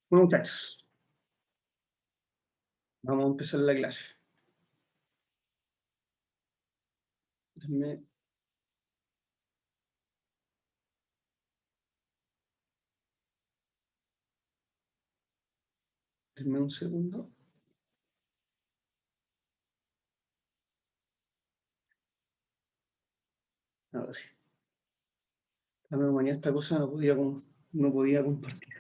Bueno, muchachos, vamos a empezar la clase. Déjenme, déjenme un segundo. Ahora sí. La mañana esta cosa no podía compartir.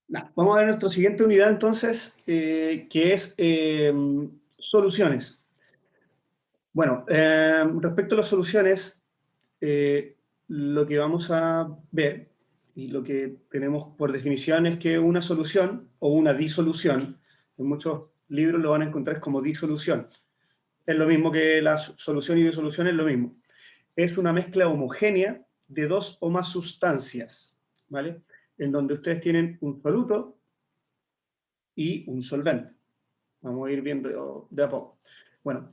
Nah, vamos a ver nuestra siguiente unidad entonces, que es soluciones. Bueno, respecto a las soluciones, lo que vamos a ver y lo que tenemos por definición es que una solución o una disolución, en muchos libros lo van a encontrar como disolución. Es lo mismo que la solución y disolución, es lo mismo. Es una mezcla homogénea de dos o más sustancias, ¿vale? En donde ustedes tienen un soluto y un solvente. Vamos a ir viendo de a poco. Bueno,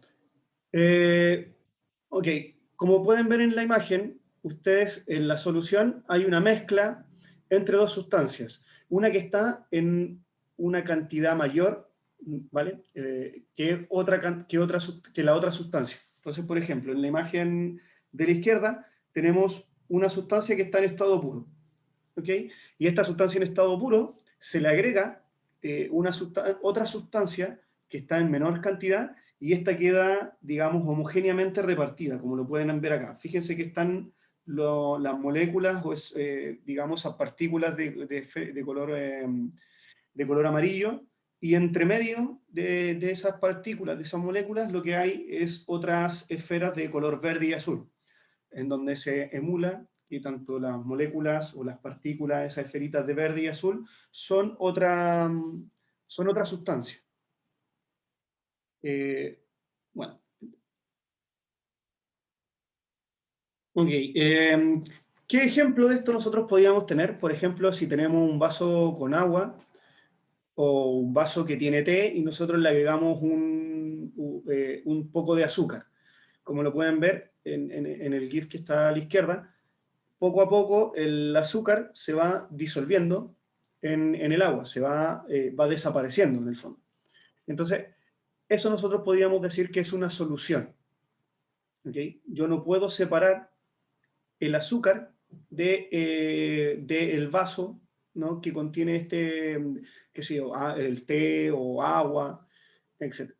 ok, como pueden ver en la imagen, ustedes en la solución hay una mezcla entre dos sustancias. Una que está en una cantidad mayor, ¿vale? Que la otra sustancia. Entonces, por ejemplo, en la imagen de la izquierda tenemos una sustancia que está en estado puro, ¿ok? Y esta sustancia en estado puro se le agrega otra sustancia que está en menor cantidad y esta queda, digamos, homogéneamente repartida, como lo pueden ver acá. Fíjense que están las moléculas, o digamos, a partículas de color amarillo, y entre medio de esas partículas, de esas moléculas, lo que hay es otras esferas de color verde y azul, en donde se emula y tanto las moléculas o las partículas, esas esferitas de verde y azul, son otra sustancia. Bueno, ok. ¿Qué ejemplo de esto nosotros podríamos tener? Por ejemplo, si tenemos un vaso con agua o un vaso que tiene té y nosotros le agregamos un poco de azúcar. Como lo pueden ver en el GIF que está a la izquierda, poco a poco el azúcar se va disolviendo en el agua, va desapareciendo en el fondo. Entonces, eso nosotros podríamos decir que es una solución. ¿Okay? Yo no puedo separar el azúcar del vaso, ¿no? Que contiene qué sé yo, el té o agua, etc.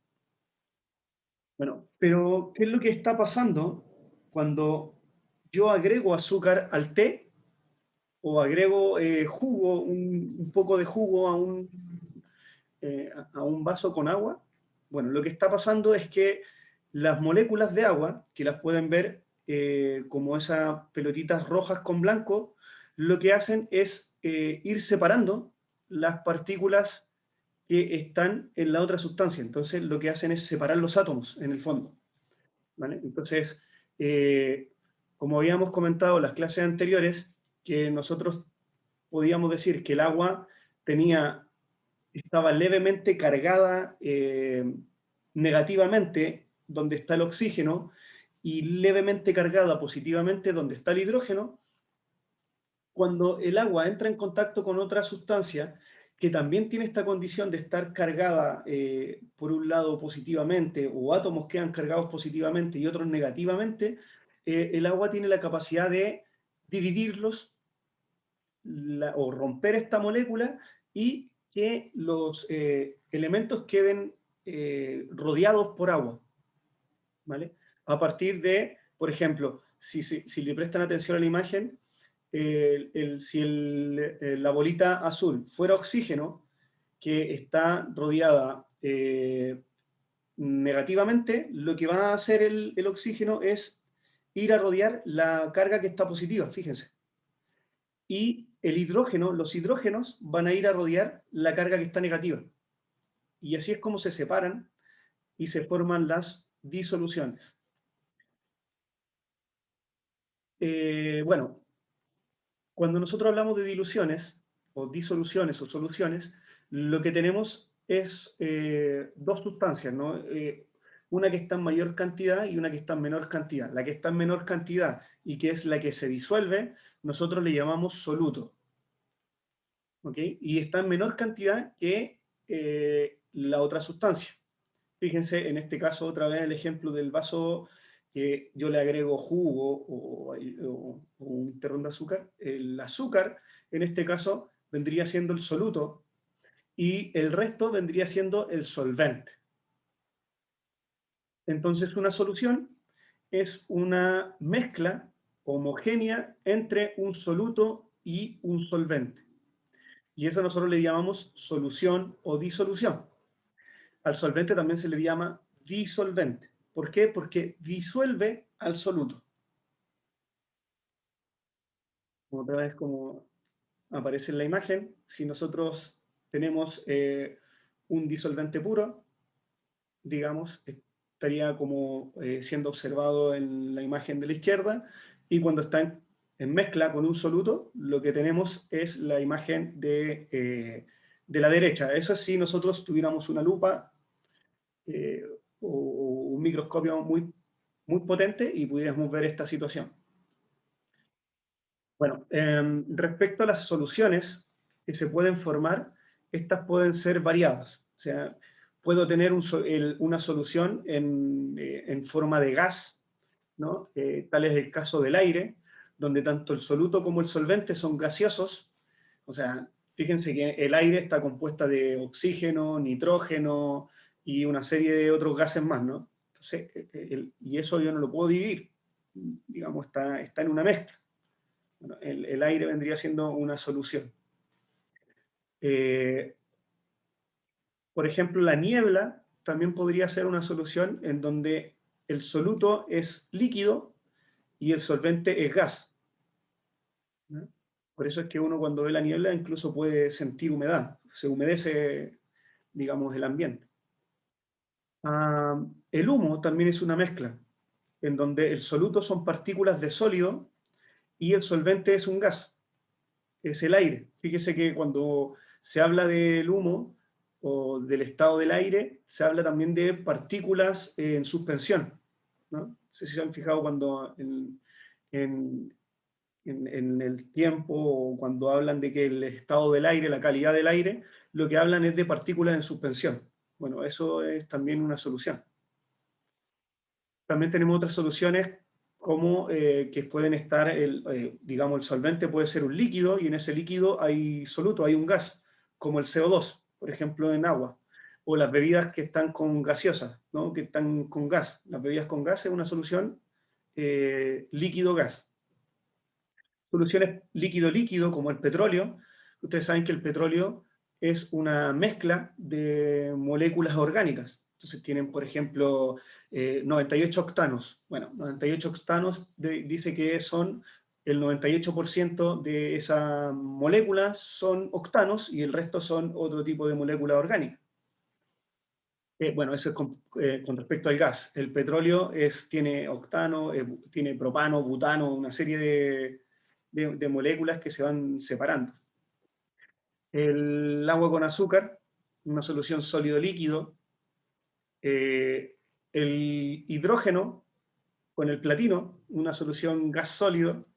Bueno, pero ¿qué es lo que está pasando cuando yo agrego azúcar al té o agrego jugo, un poco de jugo a un vaso con agua? Bueno, lo que está pasando es que las moléculas de agua, que las pueden ver como esas pelotitas rojas con blanco, lo que hacen es ir separando las partículas que están en la otra sustancia. Entonces, lo que hacen es separar los átomos, en el fondo, ¿vale? Entonces, como habíamos comentado en las clases anteriores, que nosotros podíamos decir que el agua estaba levemente cargada negativamente donde está el oxígeno y levemente cargada positivamente donde está el hidrógeno. Cuando el agua entra en contacto con otra sustancia que también tiene esta condición de estar cargada por un lado positivamente, o átomos quedan cargados positivamente y otros negativamente, el agua tiene la capacidad de dividirlos o romper esta molécula y que los elementos queden rodeados por agua, ¿vale? A partir de, por ejemplo, si le prestan atención a la imagen, si la bolita azul fuera oxígeno, que está rodeada negativamente, lo que va a hacer el oxígeno es ir a rodear la carga que está positiva, fíjense. Y el hidrógeno, los hidrógenos van a ir a rodear la carga que está negativa. Y así es como se separan y se forman las disoluciones. Bueno, cuando nosotros hablamos de diluciones, o disoluciones o soluciones, lo que tenemos es dos sustancias, ¿no? una que está en mayor cantidad y una que está en menor cantidad. La que está en menor cantidad y que es la que se disuelve, nosotros le llamamos soluto. ¿Ok? Y está en menor cantidad que la otra sustancia. Fíjense, en este caso, otra vez el ejemplo del vaso que yo le agrego jugo o un terrón de azúcar. El azúcar, en este caso, vendría siendo el soluto y el resto vendría siendo el solvente. Entonces, una solución es una mezcla homogénea entre un soluto y un solvente. Y eso nosotros le llamamos solución o disolución. Al solvente también se le llama disolvente. ¿Por qué? Porque disuelve al soluto. Otra vez como aparece en la imagen, si nosotros tenemos un disolvente puro, digamos, estaría como siendo observado en la imagen de la izquierda, y cuando está en mezcla con un soluto, lo que tenemos es la imagen de la derecha. Eso sí, nosotros tuviéramos una lupa o un microscopio muy, muy potente y pudiéramos ver esta situación. Bueno, respecto a las soluciones que se pueden formar, estas pueden ser variadas. O sea, puedo tener una solución en forma de gas, ¿no? Tal es el caso del aire, donde tanto el soluto como el solvente son gaseosos. O sea, fíjense que el aire está compuesta de oxígeno, nitrógeno y una serie de otros gases más, ¿no? Entonces, y eso yo no lo puedo dividir, digamos, está en una mezcla. Bueno, el aire vendría siendo una solución. Eh, por ejemplo, la niebla también podría ser una solución en donde el soluto es líquido y el solvente es gas, ¿no? Por eso es que uno cuando ve la niebla incluso puede sentir humedad, se humedece, digamos, el ambiente. El humo también es una mezcla, en donde el soluto son partículas de sólido y el solvente es un gas, es el aire. Fíjese que cuando se habla del humo o del estado del aire, se habla también de partículas en suspensión, ¿no? No sé si se han fijado cuando en, en el tiempo o cuando hablan de que el estado del aire, la calidad del aire, lo que hablan es de partículas en suspensión. Bueno, eso es también una solución. También tenemos otras soluciones como que pueden estar, digamos, el solvente puede ser un líquido y en ese líquido hay soluto, hay un gas, como el CO2, por ejemplo, en agua, o las bebidas que están con gaseosas, ¿no? Que están con gas. Las bebidas con gas es una solución líquido-gas. Soluciones líquido-líquido, como el petróleo. Ustedes saben que el petróleo es una mezcla de moléculas orgánicas. Entonces tienen, por ejemplo, 98 octanos. Bueno, 98 octanos dice que son el 98% de esas moléculas son octanos y el resto son otro tipo de molécula orgánica. Bueno, eso es con respecto al gas. El petróleo tiene octano, tiene propano, butano, una serie de moléculas que se van separando. El agua con azúcar, una solución sólido-líquido. El hidrógeno con el platino, una solución gas sólido.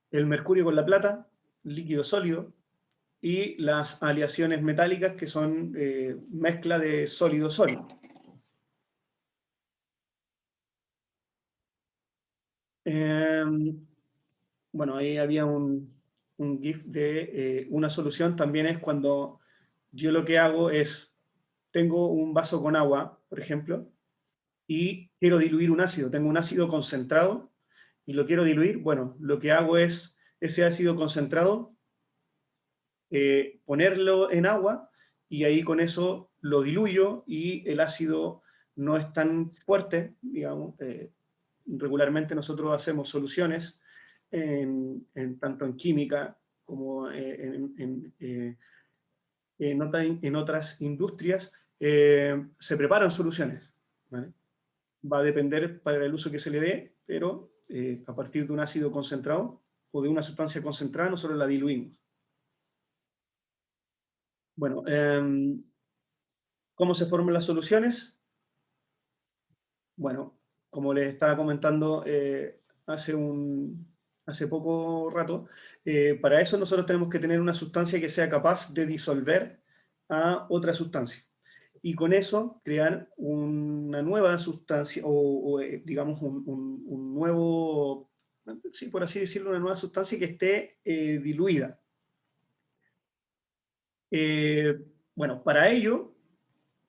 El mercurio con la plata, líquido sólido. Y las aleaciones metálicas, que son mezcla de sólido-sólido. Bueno, ahí había un GIF de una solución. También es cuando yo lo que hago es, tengo un vaso con agua, por ejemplo, y quiero diluir un ácido. Tengo un ácido concentrado y lo quiero diluir. Bueno, lo que hago es ese ácido concentrado, ponerlo en agua y ahí con eso lo diluyo y el ácido no es tan fuerte, digamos. Regularmente nosotros hacemos soluciones tanto en química como en otras industrias, se preparan soluciones, ¿vale? Va a depender para el uso que se le dé, pero a partir de un ácido concentrado o de una sustancia concentrada nosotros la diluimos. Bueno, ¿cómo se forman las soluciones? Bueno, como les estaba comentando hace poco rato, para eso nosotros tenemos que tener una sustancia que sea capaz de disolver a otra sustancia. Y con eso crear una nueva sustancia, digamos un nuevo, sí, por así decirlo, una nueva sustancia que esté diluida. Bueno, para ello,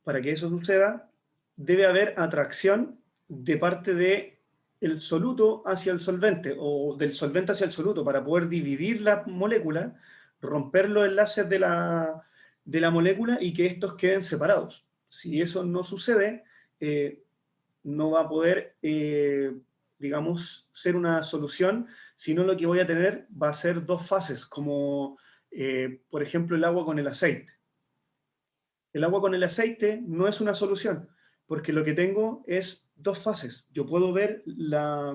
para que eso suceda, debe haber atracción de parte de el soluto hacia el solvente o del solvente hacia el soluto para poder dividir la molécula, romper los enlaces de la molécula y que estos queden separados. Si eso no sucede, no va a poder, digamos, ser una solución, sino lo que voy a tener va a ser dos fases, como por ejemplo el agua con el aceite. El agua con el aceite no es una solución, porque lo que tengo es dos fases. Yo puedo ver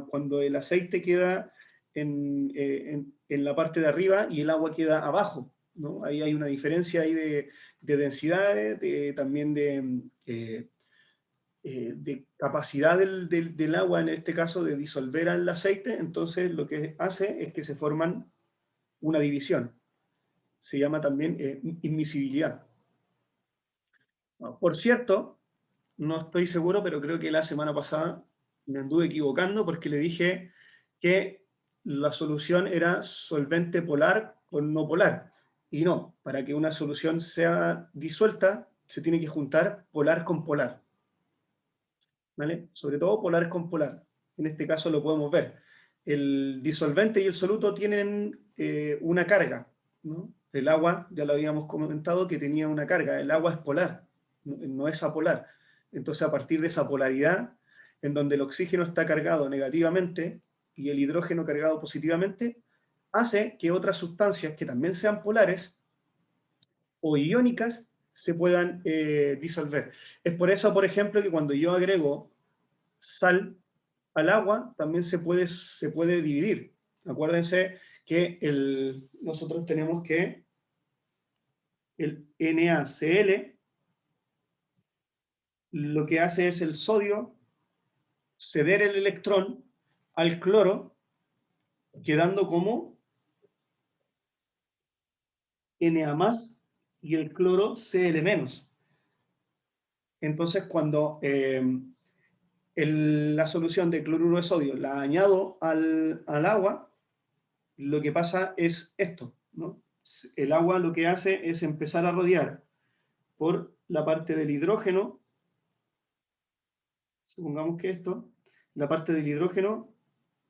cuando el aceite queda en la parte de arriba y el agua queda abajo, ¿no? Ahí hay una diferencia ahí de densidades, también de capacidad del agua, en este caso, de disolver el aceite. Entonces, lo que hace es que se forman una división. Se llama también inmisibilidad. Por cierto, no estoy seguro, pero creo que la semana pasada me anduve equivocando porque le dije que la solución era solvente polar con no polar. Y no, para que una solución sea disuelta, se tiene que juntar polar con polar, ¿vale? Sobre todo polar con polar. En este caso lo podemos ver. El disolvente y el soluto tienen una carga, ¿no? El agua, ya lo habíamos comentado, que tenía una carga. El agua es polar, no es apolar. Entonces, a partir de esa polaridad, en donde el oxígeno está cargado negativamente y el hidrógeno cargado positivamente, hace que otras sustancias que también sean polares o iónicas se puedan disolver. Es por eso, por ejemplo, que cuando yo agrego sal al agua también se puede dividir. Acuérdense que nosotros tenemos que el NaCl lo que hace es el sodio ceder el electrón al cloro, quedando como Na más y el cloro Cl menos. Entonces, cuando la solución de cloruro de sodio la añado al agua, lo que pasa es esto, ¿no? El agua lo que hace es empezar a rodear por la parte del hidrógeno, supongamos que la parte del hidrógeno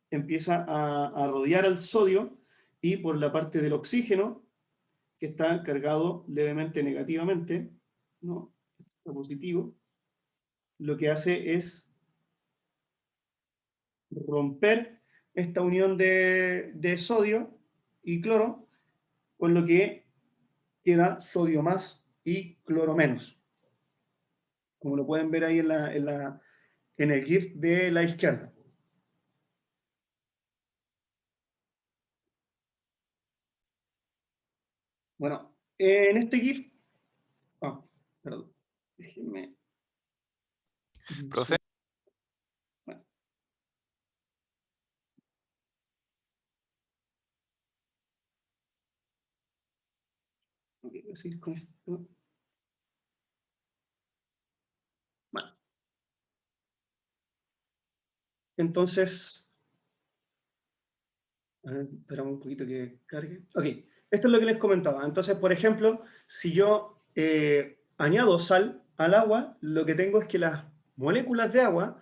empieza a rodear al sodio y por la parte del oxígeno, que está cargado levemente negativamente, ¿no? Está positivo, lo que hace es romper esta unión de sodio y cloro, con lo que queda sodio más y cloro menos, como lo pueden ver ahí en el GIF de la izquierda. Bueno, en este GIF, perdón, déjenme. Profe, Bueno, ok, voy a seguir con esto. Bueno, entonces, esperamos un poquito que cargue. Ok, esto es lo que les comentaba. Entonces, por ejemplo, si yo añado sal al agua, lo que tengo es que las moléculas de agua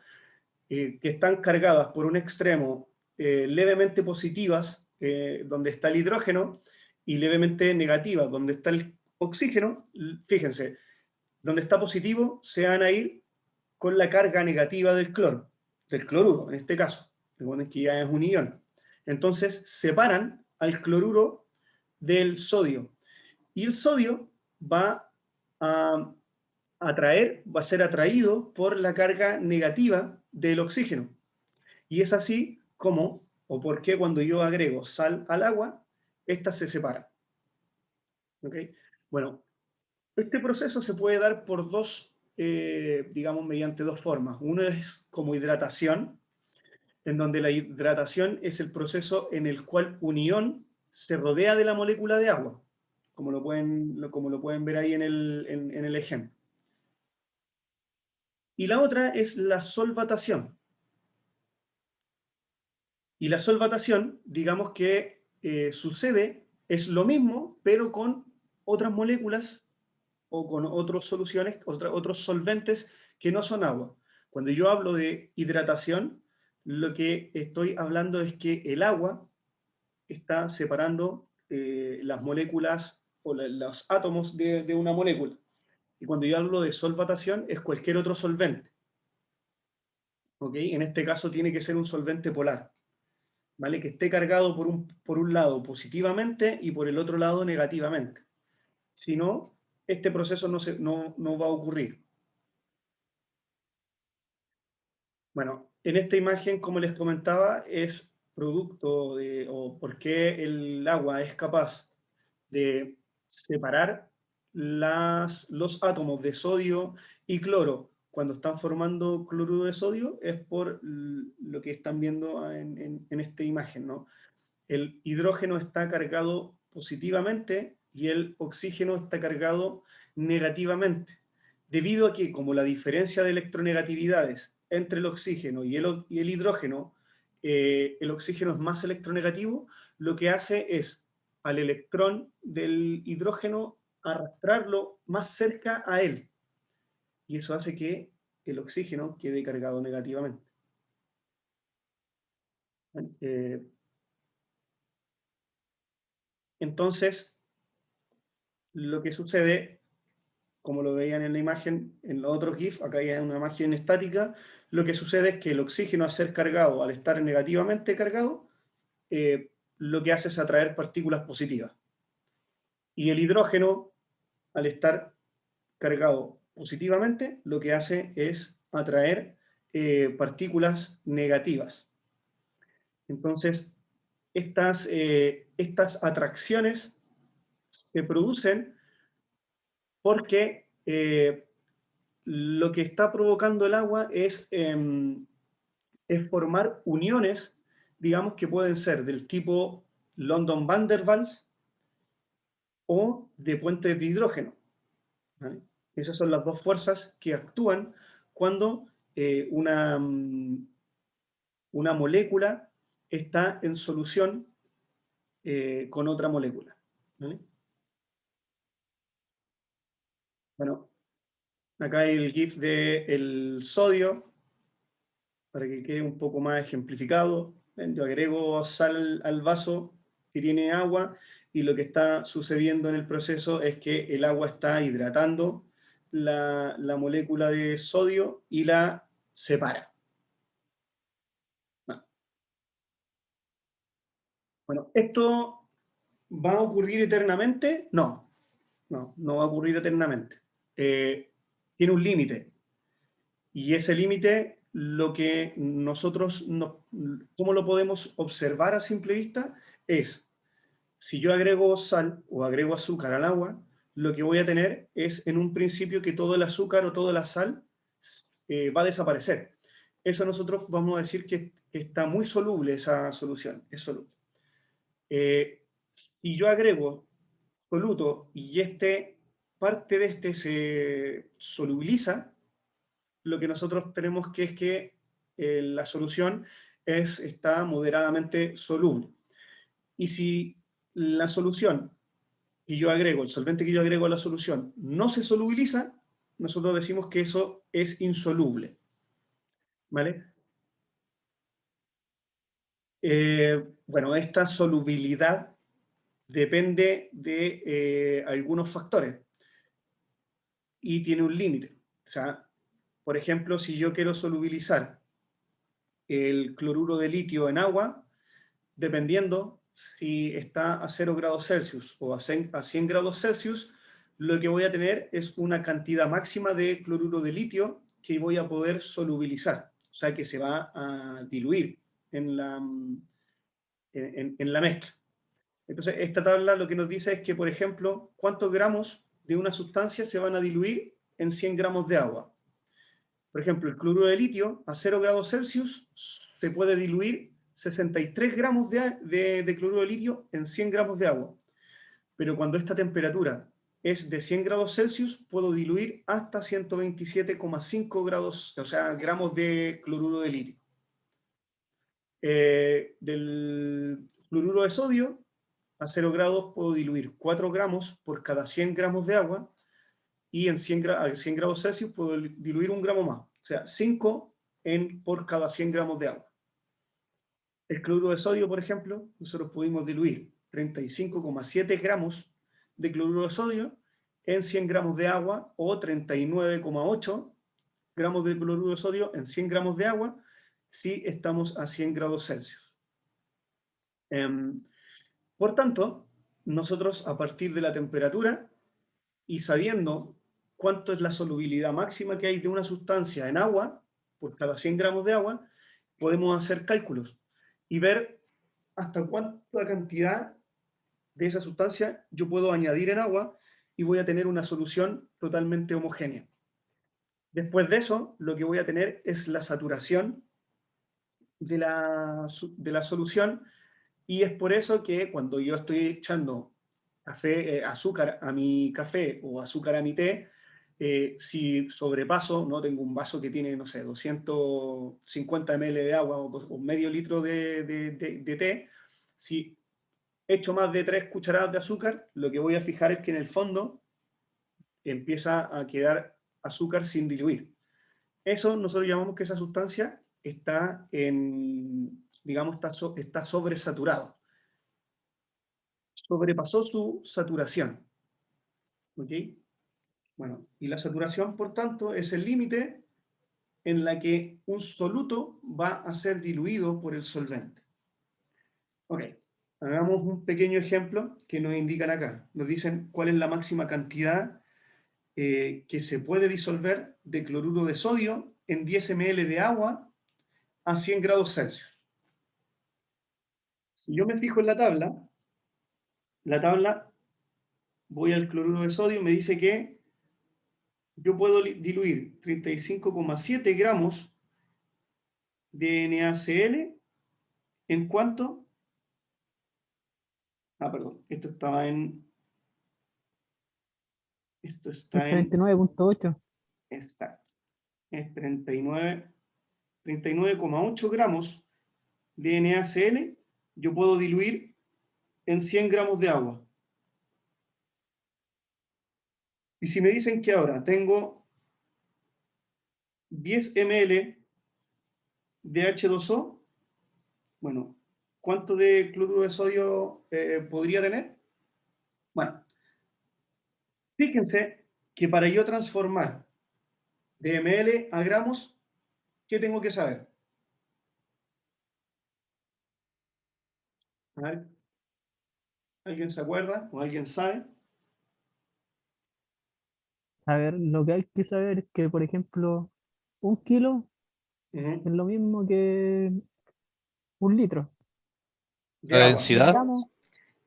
que están cargadas por un extremo levemente positivas, donde está el hidrógeno, y levemente negativas, donde está el oxígeno, fíjense, donde está positivo se van a ir con la carga negativa del cloro, del cloruro en este caso. Recuerden que ya es un ion. Entonces separan al cloruro del sodio. Y el sodio va a va a ser atraído por la carga negativa del oxígeno. Y es así como, o por qué cuando yo agrego sal al agua, esta se separa. ¿Okay? Bueno, este proceso se puede dar por dos digamos, mediante dos formas. Uno es como hidratación, en donde la hidratación es el proceso en el cual un ión se rodea de la molécula de agua, como lo pueden ver ahí en el ejemplo. Y la otra es la solvatación. Y la solvatación, digamos que sucede, es lo mismo, pero con otras moléculas o con otras soluciones, otros solventes que no son agua. Cuando yo hablo de hidratación, lo que estoy hablando es que el agua está separando las moléculas o los átomos de una molécula. Y cuando yo hablo de solvatación, es cualquier otro solvente. ¿Ok? En este caso tiene que ser un solvente polar, ¿vale? Que esté cargado por un lado positivamente y por el otro lado negativamente. Si no, este proceso no va a ocurrir. Bueno, en esta imagen, como les comentaba, es producto de, o por qué el agua es capaz de separar los átomos de sodio y cloro cuando están formando cloruro de sodio, es por lo que están viendo en esta imagen, ¿no? El hidrógeno está cargado positivamente y el oxígeno está cargado negativamente, debido a que como la diferencia de electronegatividades entre el oxígeno y el hidrógeno, el oxígeno es más electronegativo, lo que hace es al electrón del hidrógeno arrastrarlo más cerca a él, y eso hace que el oxígeno quede cargado negativamente. Eh, entonces, lo que sucede, como lo veían en la imagen, en los otros GIF, acá hay una imagen estática, lo que sucede es que el oxígeno al ser cargado, al estar negativamente cargado, lo que hace es atraer partículas positivas. Y el hidrógeno, al estar cargado positivamente, lo que hace es atraer partículas negativas. Entonces, estas atracciones se producen porque lo que está provocando el agua es formar uniones, digamos que pueden ser del tipo London-Van der Waals o de puentes de hidrógeno, ¿vale? Esas son las dos fuerzas que actúan cuando una molécula está en solución con otra molécula, ¿vale? Bueno, acá hay el GIF del sodio, para que quede un poco más ejemplificado. Yo agrego sal al vaso que tiene agua y lo que está sucediendo en el proceso es que el agua está hidratando la molécula de sodio y la separa. Bueno, ¿esto va a ocurrir eternamente? No va a ocurrir eternamente. Tiene un límite. Y ese límite, lo que nosotros, ¿cómo lo podemos observar a simple vista? Es, si yo agrego sal o agrego azúcar al agua, lo que voy a tener es en un principio que todo el azúcar o toda la sal va a desaparecer. Eso nosotros vamos a decir que está muy soluble esa solución, es soluble. Si yo agrego soluto y parte de este se solubiliza, lo que nosotros tenemos que es que la solución está moderadamente soluble. Y si la solución que yo agrego, el solvente que yo agrego a la solución, no se solubiliza, nosotros decimos que eso es insoluble. ¿Vale? Bueno, esta solubilidad depende de algunos factores y tiene un límite. O sea, por ejemplo, si yo quiero solubilizar el cloruro de litio en agua, dependiendo si está a 0 grados Celsius o a 100 grados Celsius, lo que voy a tener es una cantidad máxima de cloruro de litio que voy a poder solubilizar, o sea que se va a diluir en la mezcla. Entonces, esta tabla lo que nos dice es que, por ejemplo, cuántos gramos de una sustancia se van a diluir en 100 gramos de agua. Por ejemplo, el cloruro de litio a 0 grados Celsius se puede diluir 63 gramos de cloruro de litio en 100 gramos de agua. Pero cuando esta temperatura es de 100 grados Celsius, puedo diluir hasta 127,5 grados, o sea, gramos de cloruro de litio. Del cloruro de sodio, a 0 grados puedo diluir 4 gramos por cada 100 gramos de agua, y a 100 grados Celsius puedo diluir 1 gramo más, o sea, 5 por cada 100 gramos de agua. El cloruro de sodio, por ejemplo, nosotros pudimos diluir 35,7 gramos de cloruro de sodio en 100 gramos de agua, o 39,8 gramos de cloruro de sodio en 100 gramos de agua, si estamos a 100 grados Celsius. Por tanto, nosotros, a partir de la temperatura y sabiendo cuánto es la solubilidad máxima que hay de una sustancia en agua, por cada 100 gramos de agua, podemos hacer cálculos y ver hasta cuánta cantidad de esa sustancia yo puedo añadir en agua, y voy a tener una solución totalmente homogénea. Después de eso, lo que voy a tener es la saturación de la solución, y es por eso que cuando yo estoy echando azúcar a mi café o azúcar a mi té, si sobrepaso, no tengo un vaso que tiene, no sé, 250 ml de agua o medio litro de té, si echo más de 3 cucharadas de azúcar, lo que voy a fijar es que en el fondo empieza a quedar azúcar sin diluir. Eso nosotros llamamos que esa sustancia está digamos, está sobresaturado. Sobrepasó su saturación. ¿Ok? Bueno, y la saturación, por tanto, es el límite en la que un soluto va a ser diluido por el solvente. Ok, hagamos un pequeño ejemplo que nos indican acá. Nos dicen cuál es la máxima cantidad que se puede disolver de cloruro de sodio en 10 ml de agua a 100 grados Celsius. Si yo me fijo en la tabla, voy al cloruro de sodio, me dice que yo puedo diluir 35,7 gramos de NaCl en cuanto... perdón, esto estaba en... Esto está en... 39,8. Exacto. Es 39,8 gramos de NaCl, yo puedo diluir en 100 gramos de agua. Y si me dicen que ahora tengo 10 ml de H2O, bueno, ¿cuánto de cloruro de sodio podría tener? Bueno, fíjense que para yo transformar de ml a gramos, ¿qué tengo que saber? A ver, ¿alguien se acuerda o alguien sabe? A ver, lo que hay que saber es que, por ejemplo, 1 kilo es lo mismo que 1 litro. De La agua, 100 densidad, ¿cierto? gramos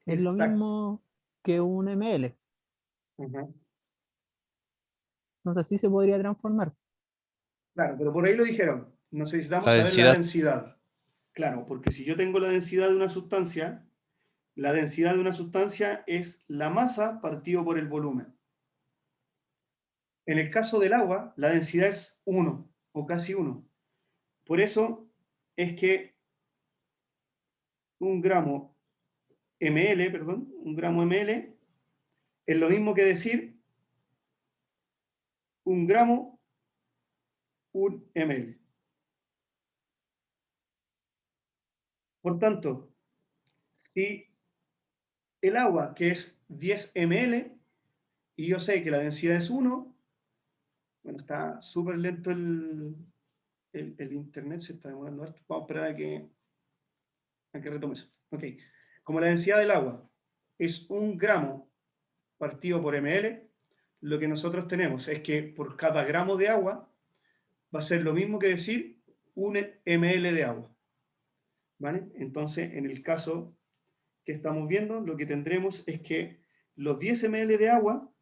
es lo Exacto. mismo que 1 ml. Ujú. Entonces así se podría transformar. Claro, pero por ahí lo dijeron. Necesitamos la saber la densidad, densidad. Claro, porque si yo tengo la densidad de una sustancia, la densidad de una sustancia es la masa partido por el volumen. En el caso del agua, la densidad es 1 o casi 1. Por eso es que un gramo ml es lo mismo que decir un gramo, un ml. Por tanto, si el agua, que es 10 ml, y yo sé que la densidad es 1, bueno, está súper lento el internet, se está demorando harto. Vamos a esperar a que retome eso. Ok. Como la densidad del agua es 1 gramo partido por ml, lo que nosotros tenemos es que por cada gramo de agua va a ser lo mismo que decir 1 ml de agua. ¿Vale? Entonces, en el caso que estamos viendo, lo que tendremos es que los 10 ml de agua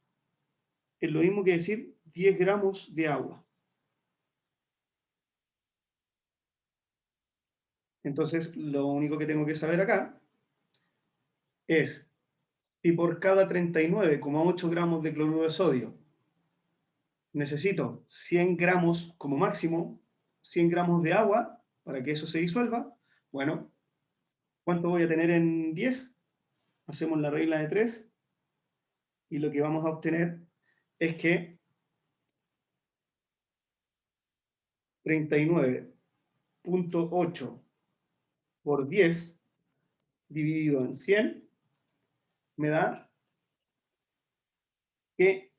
es lo mismo que decir 10 gramos de agua. Entonces, lo único que tengo que saber acá es si por cada 39,8 gramos de cloruro de sodio necesito 100 gramos como máximo, 100 gramos de agua para que eso se disuelva. Bueno, ¿cuánto voy a tener en 10? Hacemos la regla de 3 y lo que vamos a obtener es que 39,8 por 10 dividido en 100 me da que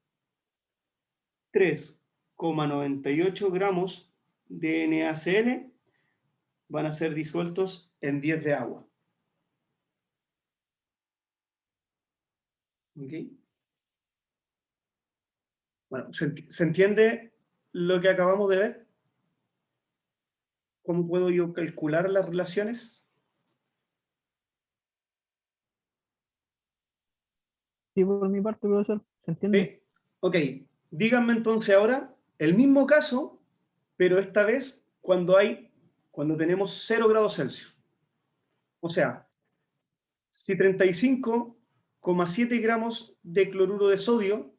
3,98 gramos de NaCl van a ser disueltos en 10 de agua. ¿Okay? Bueno, ¿se entiende lo que acabamos de ver? ¿Cómo puedo yo calcular las relaciones? Sí, por mi parte, profesor, ¿se entiende? Sí. Ok, díganme entonces ahora el mismo caso, pero esta vez cuando tenemos 0 grados Celsius. O sea, si 35,7 gramos de cloruro de sodio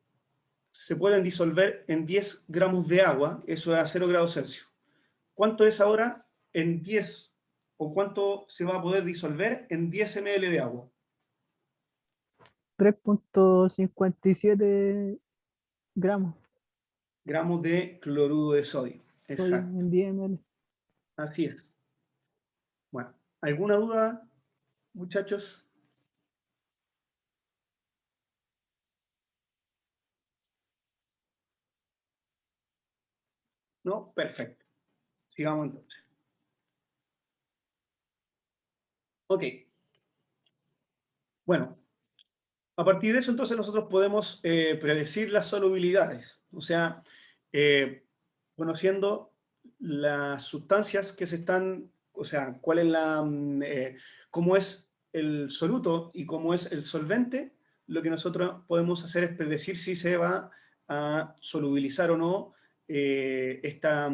se pueden disolver en 10 gramos de agua, eso es a 0 grados Celsius. ¿Cuánto es ahora en 10? ¿O cuánto se va a poder disolver en 10 ml de agua? 3,57 gramos Gramos de cloruro de sodio. sodio Exacto. en 10 ml. Así es. Bueno, ¿alguna duda, muchachos? ¿No? Perfecto. Sigamos entonces. Ok. Bueno, a partir de eso entonces nosotros podemos predecir las solubilidades. O sea, conociendo las sustancias que se están, o sea, cuál es cómo es el soluto y cómo es el solvente, lo que nosotros podemos hacer es predecir si se va a solubilizar o no esta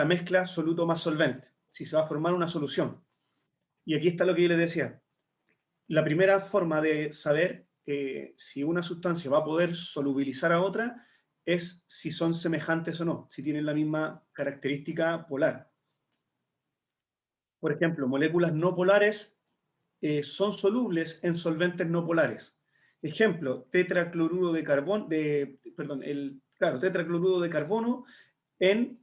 mezcla soluto más solvente, si se va a formar una solución. Y aquí está lo que yo les decía. La primera forma de saber si una sustancia va a poder solubilizar a otra es si son semejantes o no, si tienen la misma característica polar. Por ejemplo, moléculas no polares son solubles en solventes no polares. Ejemplo, tetracloruro de carbono, tetracloruro de carbono en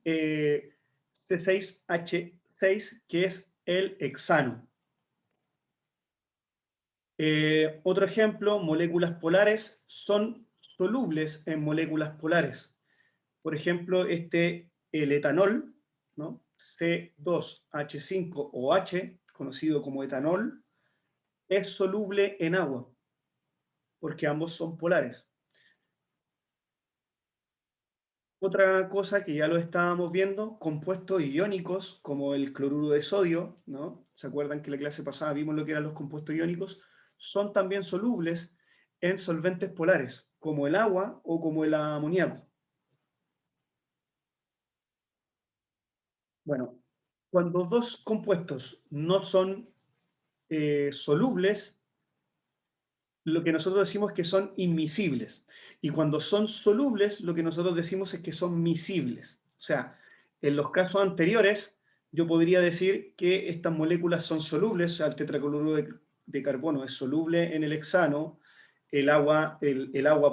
C6H6, que es el hexano. Otro ejemplo, moléculas polares son solubles en moléculas polares. Por ejemplo, el etanol, ¿no? C2H5OH, conocido como etanol, es soluble en agua, porque ambos son polares. Otra cosa que ya lo estábamos viendo, compuestos iónicos como el cloruro de sodio, ¿no? ¿Se acuerdan que en la clase pasada vimos lo que eran los compuestos iónicos? Son también solubles en solventes polares, como el agua o como el amoníaco. Bueno, cuando dos compuestos no son solubles, lo que nosotros decimos es que son inmiscibles. Y cuando son solubles, lo que nosotros decimos es que son miscibles. O sea, en los casos anteriores, yo podría decir que estas moléculas son solubles, o sea, el tetracloruro de carbono es soluble en el hexano, el agua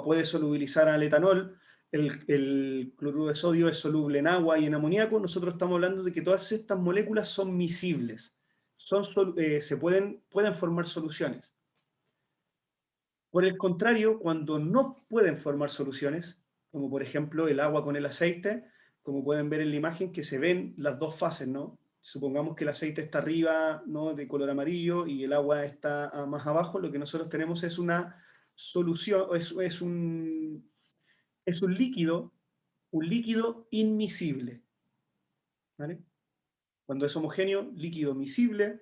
puede solubilizar al etanol, el cloruro de sodio es soluble en agua y en amoníaco. Nosotros estamos hablando de que todas estas moléculas son miscibles, pueden formar soluciones. Por el contrario, cuando no pueden formar soluciones, como por ejemplo el agua con el aceite, como pueden ver en la imagen que se ven las dos fases, ¿no? Supongamos que el aceite está arriba, ¿no? De color amarillo y el agua está más abajo, lo que nosotros tenemos es una solución, es un líquido inmiscible, ¿vale? Cuando es homogéneo, líquido miscible;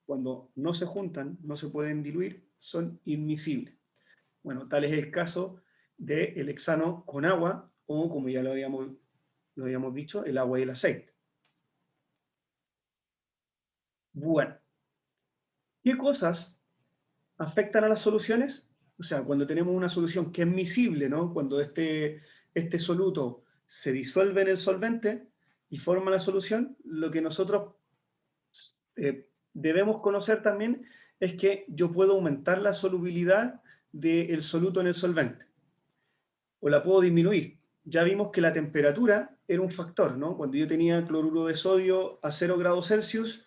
cuando no se juntan, no se pueden diluir, son inmiscibles. Bueno, tal es el caso del hexano con agua o como ya lo habíamos dicho, el agua y el aceite. Bueno, ¿qué cosas afectan a las soluciones? O sea, cuando tenemos una solución que es miscible, ¿no? Cuando este soluto se disuelve en el solvente y forma la solución, lo que nosotros debemos conocer también es que yo puedo aumentar la solubilidad del soluto en el solvente o la puedo disminuir. Ya vimos que la temperatura era un factor, ¿no? Cuando yo tenía cloruro de sodio a 0 grados Celsius,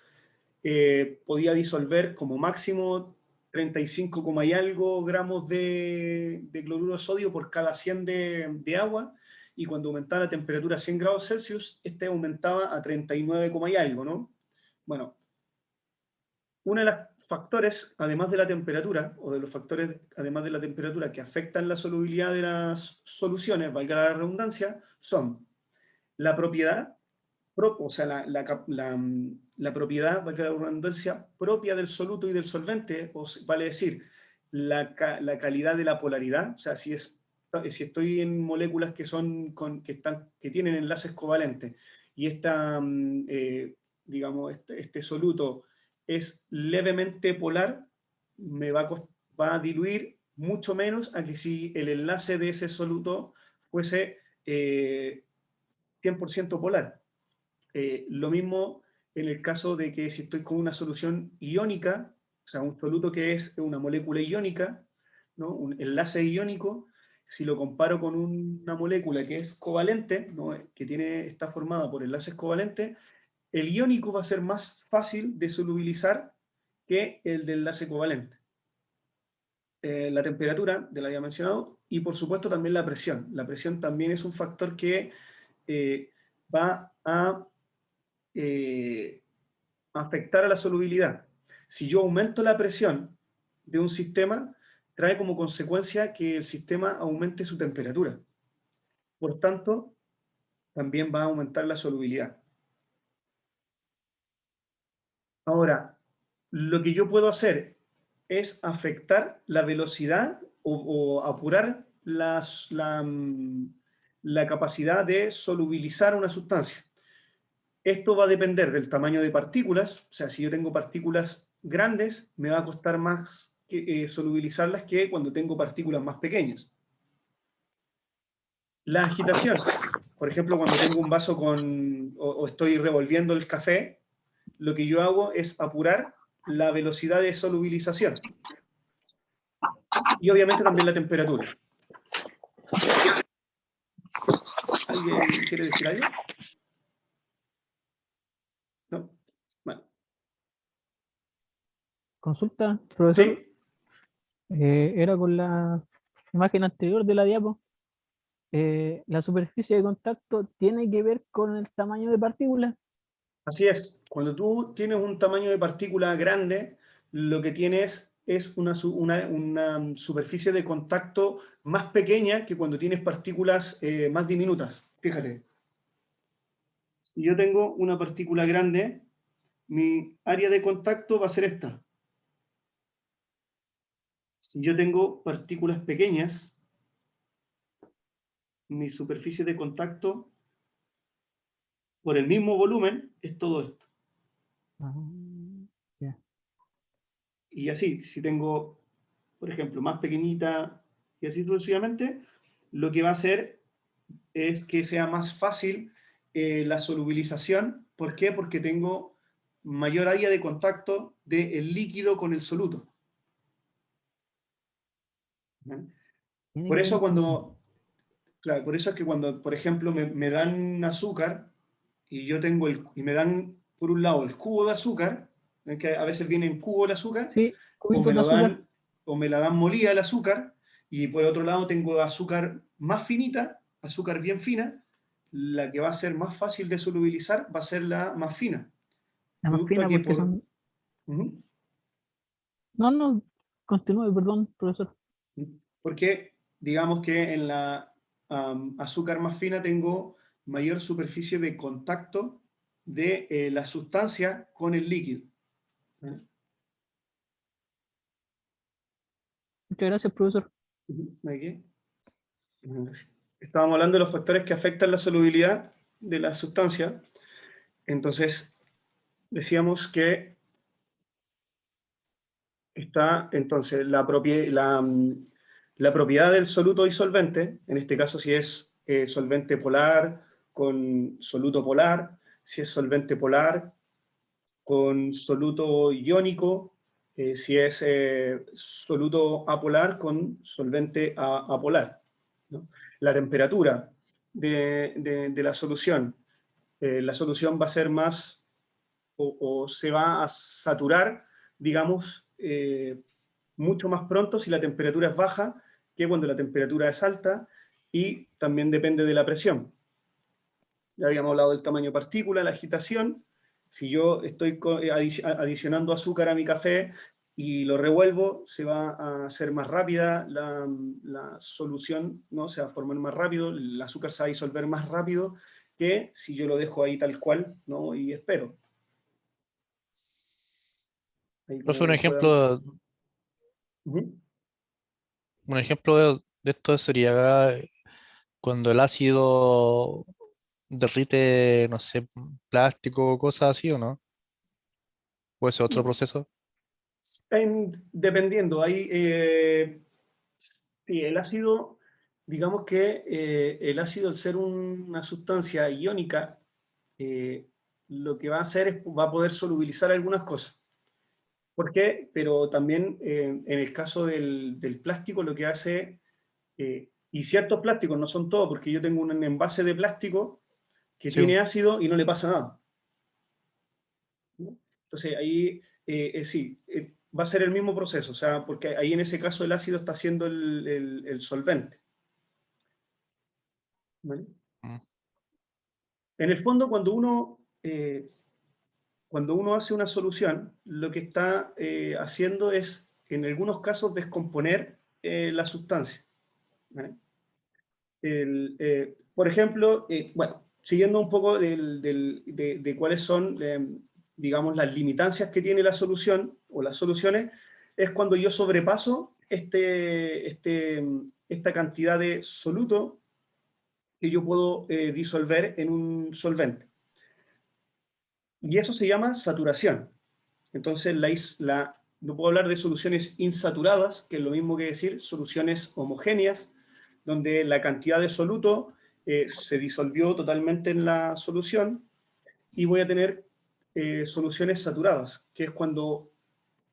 podía disolver como máximo 35, y algo gramos de cloruro de sodio por cada 100 de agua, y cuando aumentaba la temperatura a 100 grados Celsius, este aumentaba a 39, y algo, ¿no? Bueno, uno de los factores, además de la temperatura, o de los factores, además de la temperatura, que afectan la solubilidad de las soluciones, valga la redundancia, son la propiedad, o sea, la propiedad, valga la redundancia, propia del soluto y del solvente, vale decir, la calidad de la polaridad, o sea, si estoy en moléculas que tienen enlaces covalentes y digamos, este soluto es levemente polar, me va a diluir mucho menos a que si el enlace de ese soluto fuese 100% polar. Lo mismo en el caso de que si estoy con una solución iónica, o sea, un soluto que es una molécula iónica, ¿no? Un enlace iónico, si lo comparo con una molécula que es covalente, ¿no? Está formada por enlaces covalentes, el iónico va a ser más fácil de solubilizar que el de enlace covalente. La temperatura, de la había mencionado, y por supuesto también la presión. La presión también es un factor que va a afectar a la solubilidad. Si yo aumento la presión de un sistema, trae como consecuencia que el sistema aumente su temperatura. Por tanto, también va a aumentar la solubilidad. Ahora, lo que yo puedo hacer es afectar la velocidad o apurar la capacidad de solubilizar una sustancia. Esto va a depender del tamaño de partículas, o sea, si yo tengo partículas grandes, me va a costar más solubilizarlas que cuando tengo partículas más pequeñas. La agitación, por ejemplo, cuando tengo un vaso o estoy revolviendo el café, lo que yo hago es apurar la velocidad de solubilización. Y obviamente también la temperatura. ¿Alguien quiere decir algo? ¿No? Bueno. Consulta, profesor. ¿Sí? Era con la imagen anterior de la diapo. La superficie de contacto tiene que ver con el tamaño de partículas. Así es. Cuando tú tienes un tamaño de partícula grande, lo que tienes es una superficie de contacto más pequeña que cuando tienes partículas más diminutas. Fíjate. Si yo tengo una partícula grande, mi área de contacto va a ser esta. Si yo tengo partículas pequeñas, mi superficie de contacto por el mismo volumen es todo esto. Ah, ya. Y así, si tengo, por ejemplo, más pequeñita y así sucesivamente, lo que va a hacer es que sea más fácil la solubilización. ¿Por qué? Porque tengo mayor área de contacto del líquido con el soluto. ¿Bien? Tiene Por que ver eso con... claro, por eso es que cuando, por ejemplo, me dan azúcar y yo tengo y me dan, por un lado, el cubo de azúcar, que a veces viene en cubo el azúcar, Sí, o me cubitos de lo azúcar. dan, o me la dan molida el azúcar, y por otro lado tengo azúcar más finita, azúcar bien fina, la que va a ser más fácil de solubilizar va a ser la más fina. La más Producto a fina que porque por... son... Ujú. No, no, continúe, perdón, profesor. Porque digamos que en la azúcar más fina tengo mayor superficie de contacto de la sustancia con el líquido. ¿Eh? Muchas gracias, profesor. Ujú. ¿De qué? Gracias. estábamos hablando de los factores que afectan la solubilidad de la sustancia. Entonces, decíamos que está entonces la propiedad del soluto disolvente, en este caso si es solvente polar con soluto polar, si es solvente polar con soluto iónico, si es soluto apolar con solvente apolar, ¿no? La temperatura de la solución va a ser más o se va a saturar, digamos, mucho más pronto si la temperatura es baja que cuando la temperatura es alta, y también depende de la presión. Ya habíamos hablado del tamaño de partícula, la agitación. Si yo estoy adicionando azúcar a mi café y lo revuelvo, se va a hacer más rápida la solución, ¿no? Se va a formar más rápido, el azúcar se va a disolver más rápido que si yo lo dejo ahí tal cual, ¿no? Y espero. Ahí Profe, como puedan... Uh-huh. un ejemplo de esto sería cuando el ácido derrite, no sé, plástico o cosas así, ¿o no? ¿O ese otro proceso? Dependiendo, hay, sí, el ácido, digamos que el ácido, al ser una sustancia iónica, lo que va a hacer es, va a poder solubilizar algunas cosas. ¿Por qué? Pero también en el caso del plástico, lo que hace, y ciertos plásticos, no son todos, porque yo tengo un envase de plástico que Sí, tiene ácido y no le pasa nada, ¿no? Entonces ahí sí, va a ser el mismo proceso, o sea, porque ahí en ese caso el ácido está siendo el solvente, ¿vale? mm, En el fondo, cuando uno hace una solución, lo que está haciendo es, en algunos casos, descomponer la sustancia, ¿vale? Por ejemplo, bueno, siguiendo un poco de cuáles son, digamos, las limitancias que tiene la solución o las soluciones, es cuando yo sobrepaso esta cantidad de soluto que yo puedo disolver en un solvente. Y eso se llama saturación. Entonces, no puedo hablar de soluciones insaturadas, que es lo mismo que decir soluciones homogéneas, donde la cantidad de soluto se disolvió totalmente en la solución, y voy a tener soluciones saturadas, que es cuando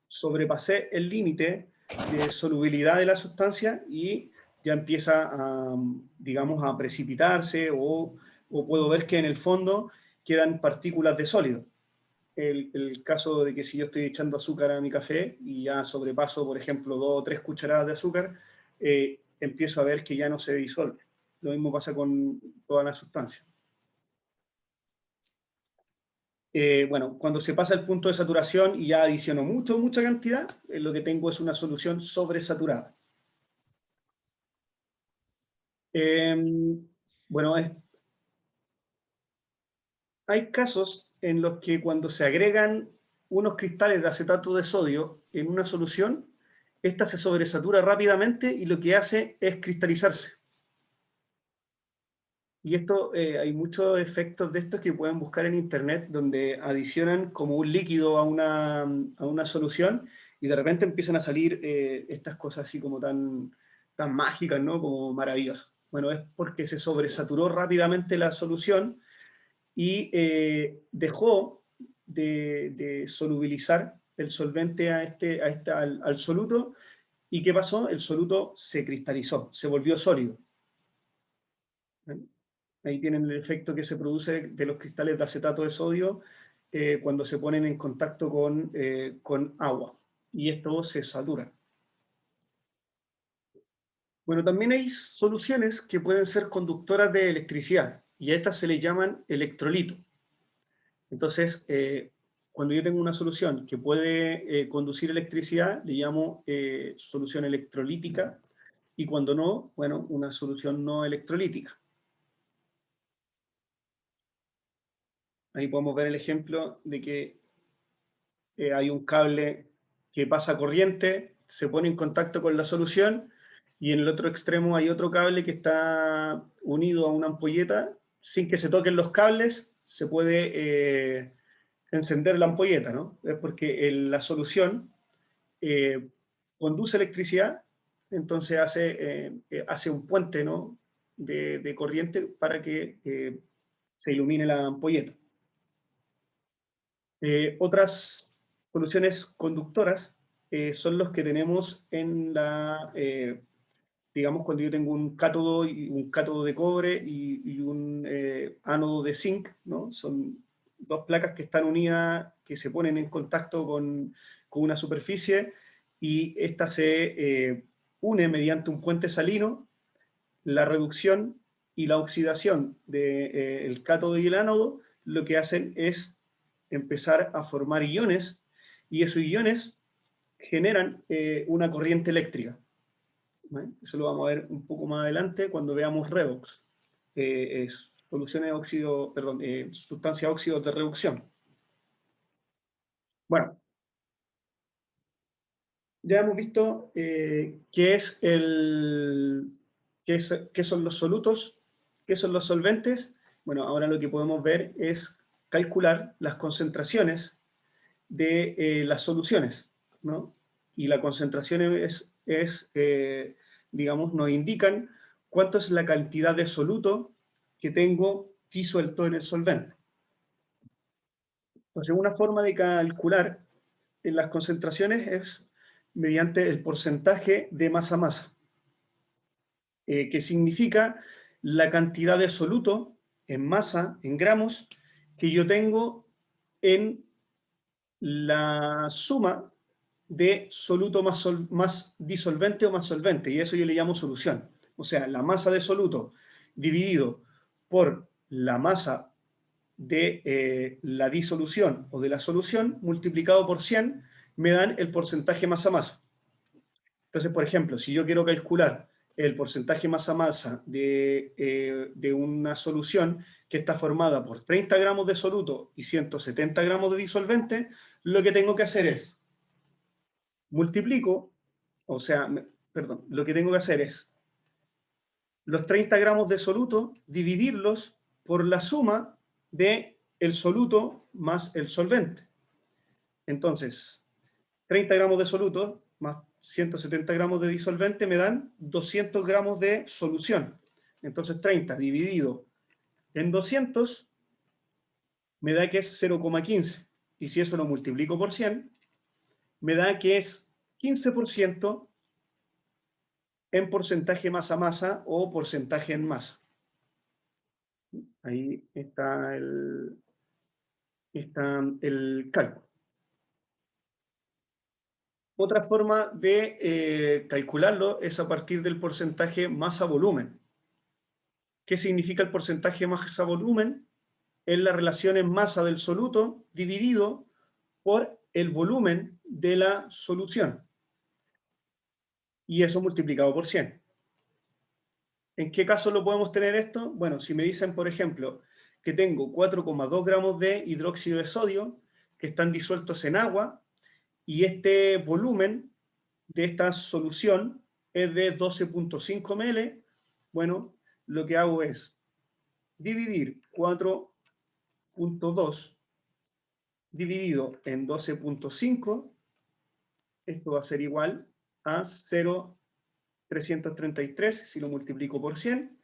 sobrepasé el límite de solubilidad de la sustancia y ya empieza a, digamos, a precipitarse, o puedo ver que en el fondo quedan partículas de sólido. El caso de que si yo estoy echando azúcar a mi café y ya sobrepaso, por ejemplo, 2 o 3 cucharadas de azúcar, empiezo a ver que ya no se disuelve. Lo mismo pasa con todas las sustancias. Bueno, cuando se pasa el punto de saturación y ya adiciono mucha cantidad, lo que tengo es una solución sobresaturada. Bueno, hay casos en los que cuando se agregan unos cristales de acetato de sodio en una solución, esta se sobresatura rápidamente y lo que hace es cristalizarse. Y esto, hay muchos efectos de estos que pueden buscar en internet, donde adicionan como un líquido a una solución y de repente empiezan a salir estas cosas así como tan mágicas, ¿no? Como maravillosas. Bueno, es porque se sobresaturó rápidamente la solución y dejó de solubilizar el solvente al soluto. ¿Y qué pasó? El soluto se cristalizó, se volvió sólido. ¿Ven? Ahí tienen el efecto que se produce de los cristales de acetato de sodio cuando se ponen en contacto con agua. Y esto se satura. Bueno, también hay soluciones que pueden ser conductoras de electricidad, y a estas se les llaman electrolitos. Entonces, cuando yo tengo una solución que puede conducir electricidad, le llamo solución electrolítica, y cuando no, bueno, una solución no electrolítica. Ahí podemos ver el ejemplo de que hay un cable que pasa corriente, se pone en contacto con la solución y en el otro extremo hay otro cable que está unido a una ampolleta. Sin que se toquen los cables, se puede encender la ampolleta, ¿no? Es porque la solución conduce electricidad, entonces hace un puente, ¿no?, de corriente para que se ilumine la ampolleta. Otras soluciones conductoras son los que tenemos en digamos, cuando yo tengo un cátodo de cobre y un ánodo de zinc, ¿no? Son dos placas que están unidas, que se ponen en contacto con una superficie, y esta se une mediante un puente salino. La reducción y la oxidación del cátodo y el ánodo lo que hacen es empezar a formar iones, y esos iones generan una corriente eléctrica. ¿Vale? Eso lo vamos a ver un poco más adelante cuando veamos redox, soluciones de óxido, perdón, sustancias óxidos de reducción. Bueno, ya hemos visto qué son los solutos, qué son los solventes. Bueno, ahora lo que podemos ver es calcular las concentraciones de las soluciones, ¿no? Y la concentración digamos, nos indican cuánto es la cantidad de soluto que tengo disuelto en el solvente. Entonces, una forma de calcular las concentraciones es mediante el porcentaje de masa-masa, que significa la cantidad de soluto en masa, en gramos, que yo tengo en la suma de soluto más disolvente o más solvente, y eso yo le llamo solución. O sea, la masa de soluto dividido por la masa de la disolución o de la solución multiplicado por 100 me dan el porcentaje masa-masa. Entonces, por ejemplo, si yo quiero calcular el porcentaje masa-masa de una solución que está formada por 30 gramos de soluto y 170 gramos de disolvente, lo que tengo que hacer es multiplico, lo que tengo que hacer es los 30 gramos de soluto dividirlos por la suma de el soluto más el solvente. Entonces, 30 gramos de soluto más 170 gramos de disolvente me dan 200 gramos de solución. Entonces, 30 dividido en 200 me da que es 0,15. Y si eso lo multiplico por 100, me da que es 15% en porcentaje masa-masa o porcentaje en masa. Ahí está el cálculo. Otra forma de calcularlo es a partir del porcentaje masa-volumen. ¿Qué significa el porcentaje masa-volumen? Es la relación en masa del soluto dividido por el volumen de la solución. Y eso multiplicado por 100. ¿En qué caso lo podemos tener esto? Bueno, si me dicen, por ejemplo, que tengo 4,2 gramos de hidróxido de sodio que están disueltos en agua, y este volumen de esta solución es de 12,5 ml, bueno, lo que hago es dividir 4,2 dividido en 12,5, esto va a ser igual a 0,333, si lo multiplico por 100,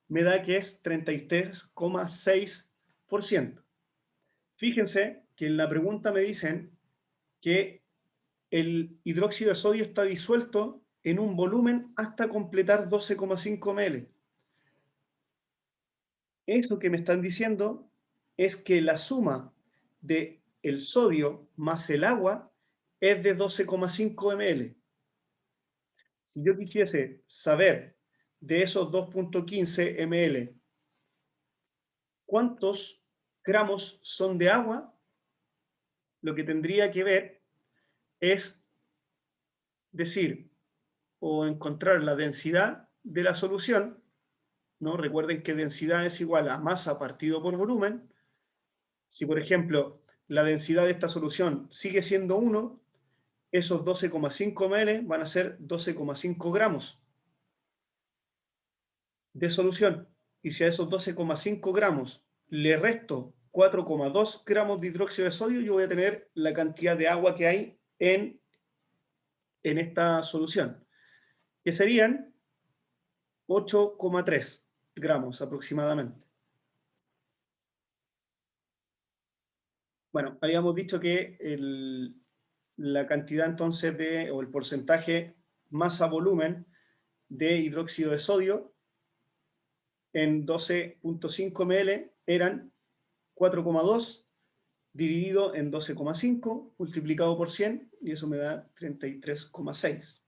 me da que es 33,6%. Fíjense que en la pregunta me dicen que el hidróxido de sodio está disuelto en un volumen hasta completar 12,5 ml. Eso que me están diciendo es que la suma de el sodio más el agua es de 12,5 ml. Si yo quisiese saber de esos 2,15 ml cuántos gramos son de agua, lo que tendría que ver es decir o encontrar la densidad de la solución, ¿no? Recuerden que densidad es igual a masa partido por volumen. Si, por ejemplo, la densidad de esta solución sigue siendo 1, esos 12,5 ml van a ser 12,5 gramos. de solución. Y si a esos 12,5 gramos le resto 4,2 gramos de hidróxido de sodio, yo voy a tener la cantidad de agua que hay en esta solución, que serían 8,3 gramos aproximadamente. Bueno, habíamos dicho que la cantidad entonces o el porcentaje masa-volumen de hidróxido de sodio en 12,5 ml eran 4,2 dividido en 12,5 multiplicado por 100, y eso me da 33,6.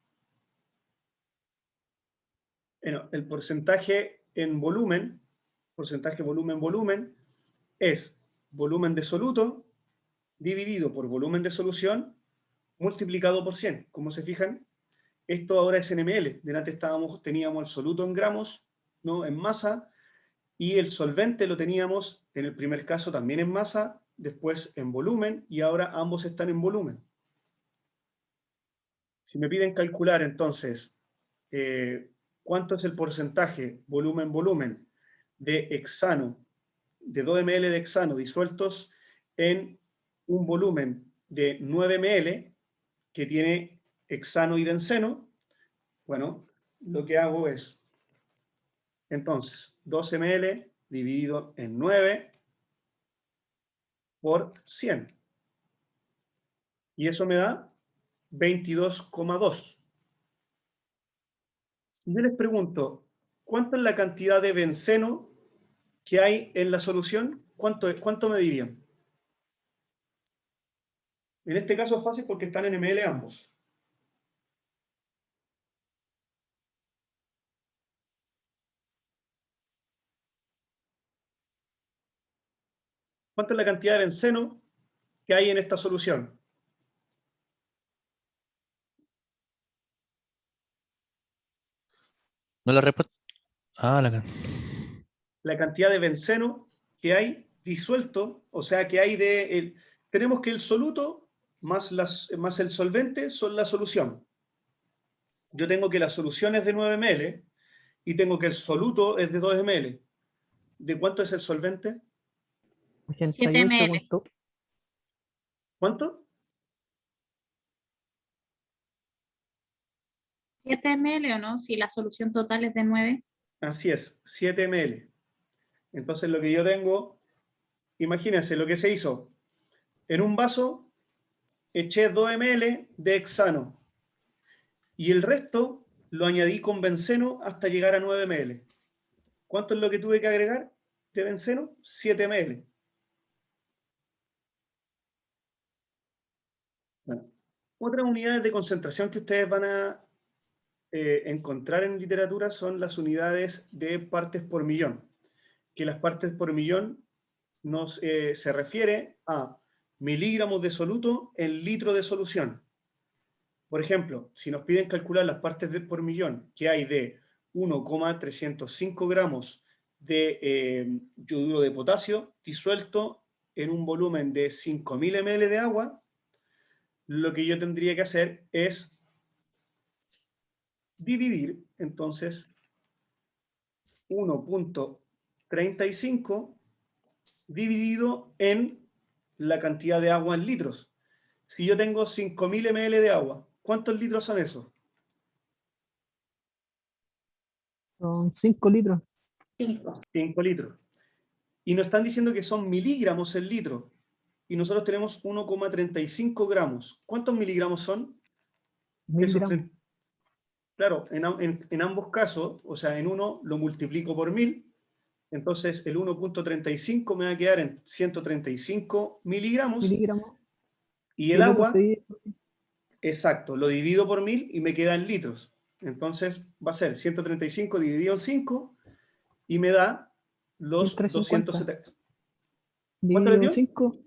Bueno, el porcentaje en volumen, porcentaje volumen-volumen, es volumen de soluto dividido por volumen de solución multiplicado por 100. Como se fijan, esto ahora es en ml. Delante teníamos el soluto en gramos, ¿no?, en masa, y el solvente lo teníamos en el primer caso también en masa, después en volumen, y ahora ambos están en volumen. Si me piden calcular entonces cuánto es el porcentaje volumen-volumen de hexano, de 2 ml de hexano disueltos en un volumen de 9 ml que tiene hexano y benceno, bueno, lo que hago es, entonces, 12 ml dividido en 9 por 100. Y eso me da 22,2. Si yo les pregunto, ¿cuánto es la cantidad de benceno que hay en la solución? ¿Cuánto me dirían? En este caso es fácil porque están en ml ambos. ¿Cuánto es la cantidad de benceno que hay en esta solución? No la respuesta. Ah, La cantidad de benceno que hay disuelto, o sea, que hay tenemos que el soluto más el solvente son la solución. Yo tengo que la solución es de 9 ml y tengo que el soluto es de 2 ml. ¿De cuánto es el solvente? 7 ml. 88. ¿Cuánto? 7 ml o no, si la solución total es de 9. Así es, 7 ml. Entonces lo que yo tengo, imagínense lo que se hizo. En un vaso eché 2 ml de hexano y el resto lo añadí con benceno hasta llegar a 9 ml. ¿Cuánto es lo que tuve que agregar de benceno? 7 ml. Bueno, otras unidades de concentración que ustedes van a encontrar en literatura son las unidades de partes por millón, que las partes por millón se refiere a miligramos de soluto en litro de solución. Por ejemplo, si nos piden calcular las partes por millón que hay de 1,305 gramos de yoduro de potasio disuelto en un volumen de 5.000 ml de agua, lo que yo tendría que hacer es dividir, entonces, 1,35 dividido en la cantidad de agua en litros. Si yo tengo 5.000 ml de agua, ¿cuántos litros son esos? Son 5 litros. 5 litros. Y nos están diciendo que son miligramos el litro. Y nosotros tenemos 1,35 gramos. ¿Cuántos miligramos son? 1000 gramos. Claro, en ambos casos, o sea, en uno lo multiplico por 1000, entonces el 1,35 me va a quedar en 135 miligramos. Y el agua, exacto, lo divido por 1000 y me queda en litros. Entonces va a ser 135 dividido en 5 y me da los 270. ¿Cuánto le dio? 5,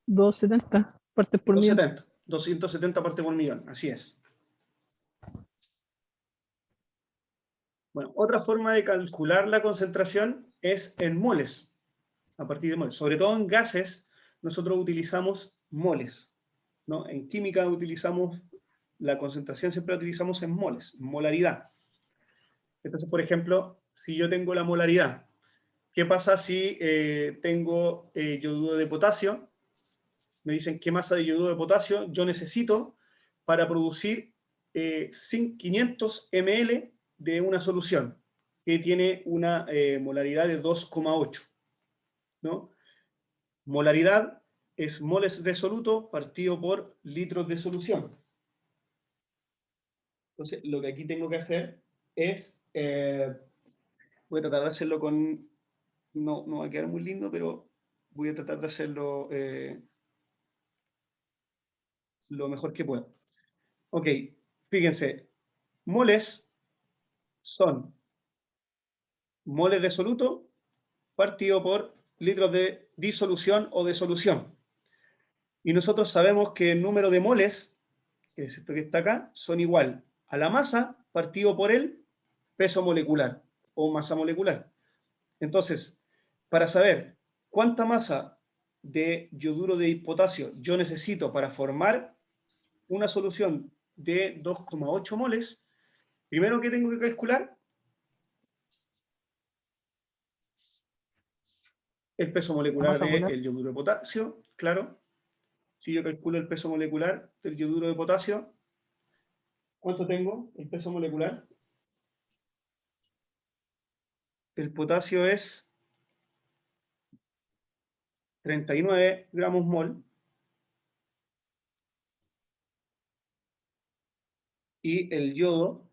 270 partes por millón. 270 partes por millón, así es. Bueno, otra forma de calcular la concentración es en moles, a partir de moles. Sobre todo en gases, nosotros utilizamos moles, ¿no? En química utilizamos la concentración, siempre la utilizamos en moles, en molaridad. Entonces, por ejemplo, si yo tengo la molaridad? ¿Qué pasa si tengo yoduro de potasio? Me dicen qué masa de yoduro de potasio yo necesito para producir 500 ml de una solución que tiene una molaridad de 2,8, ¿no? Molaridad es moles de soluto partido por litros de solución. Entonces, lo que aquí tengo que hacer es, voy a tratar de hacerlo con, no va a quedar muy lindo, pero voy a tratar de hacerlo lo mejor que pueda. Ok, fíjense, moles son moles de soluto partido por litros de disolución o de solución. Y nosotros sabemos que el número de moles, que es esto que está acá, son igual a la masa partido por el peso molecular o masa molecular. Entonces, para saber cuánta masa de yoduro de potasio yo necesito para formar una solución de 2,8 moles, primero que tengo que calcular el peso La molecular masa molar. del yoduro de potasio, claro. Si yo calculo el peso molecular del yoduro de potasio, ¿cuánto tengo? El peso molecular. El potasio es 39 gramos mol. Y el yodo,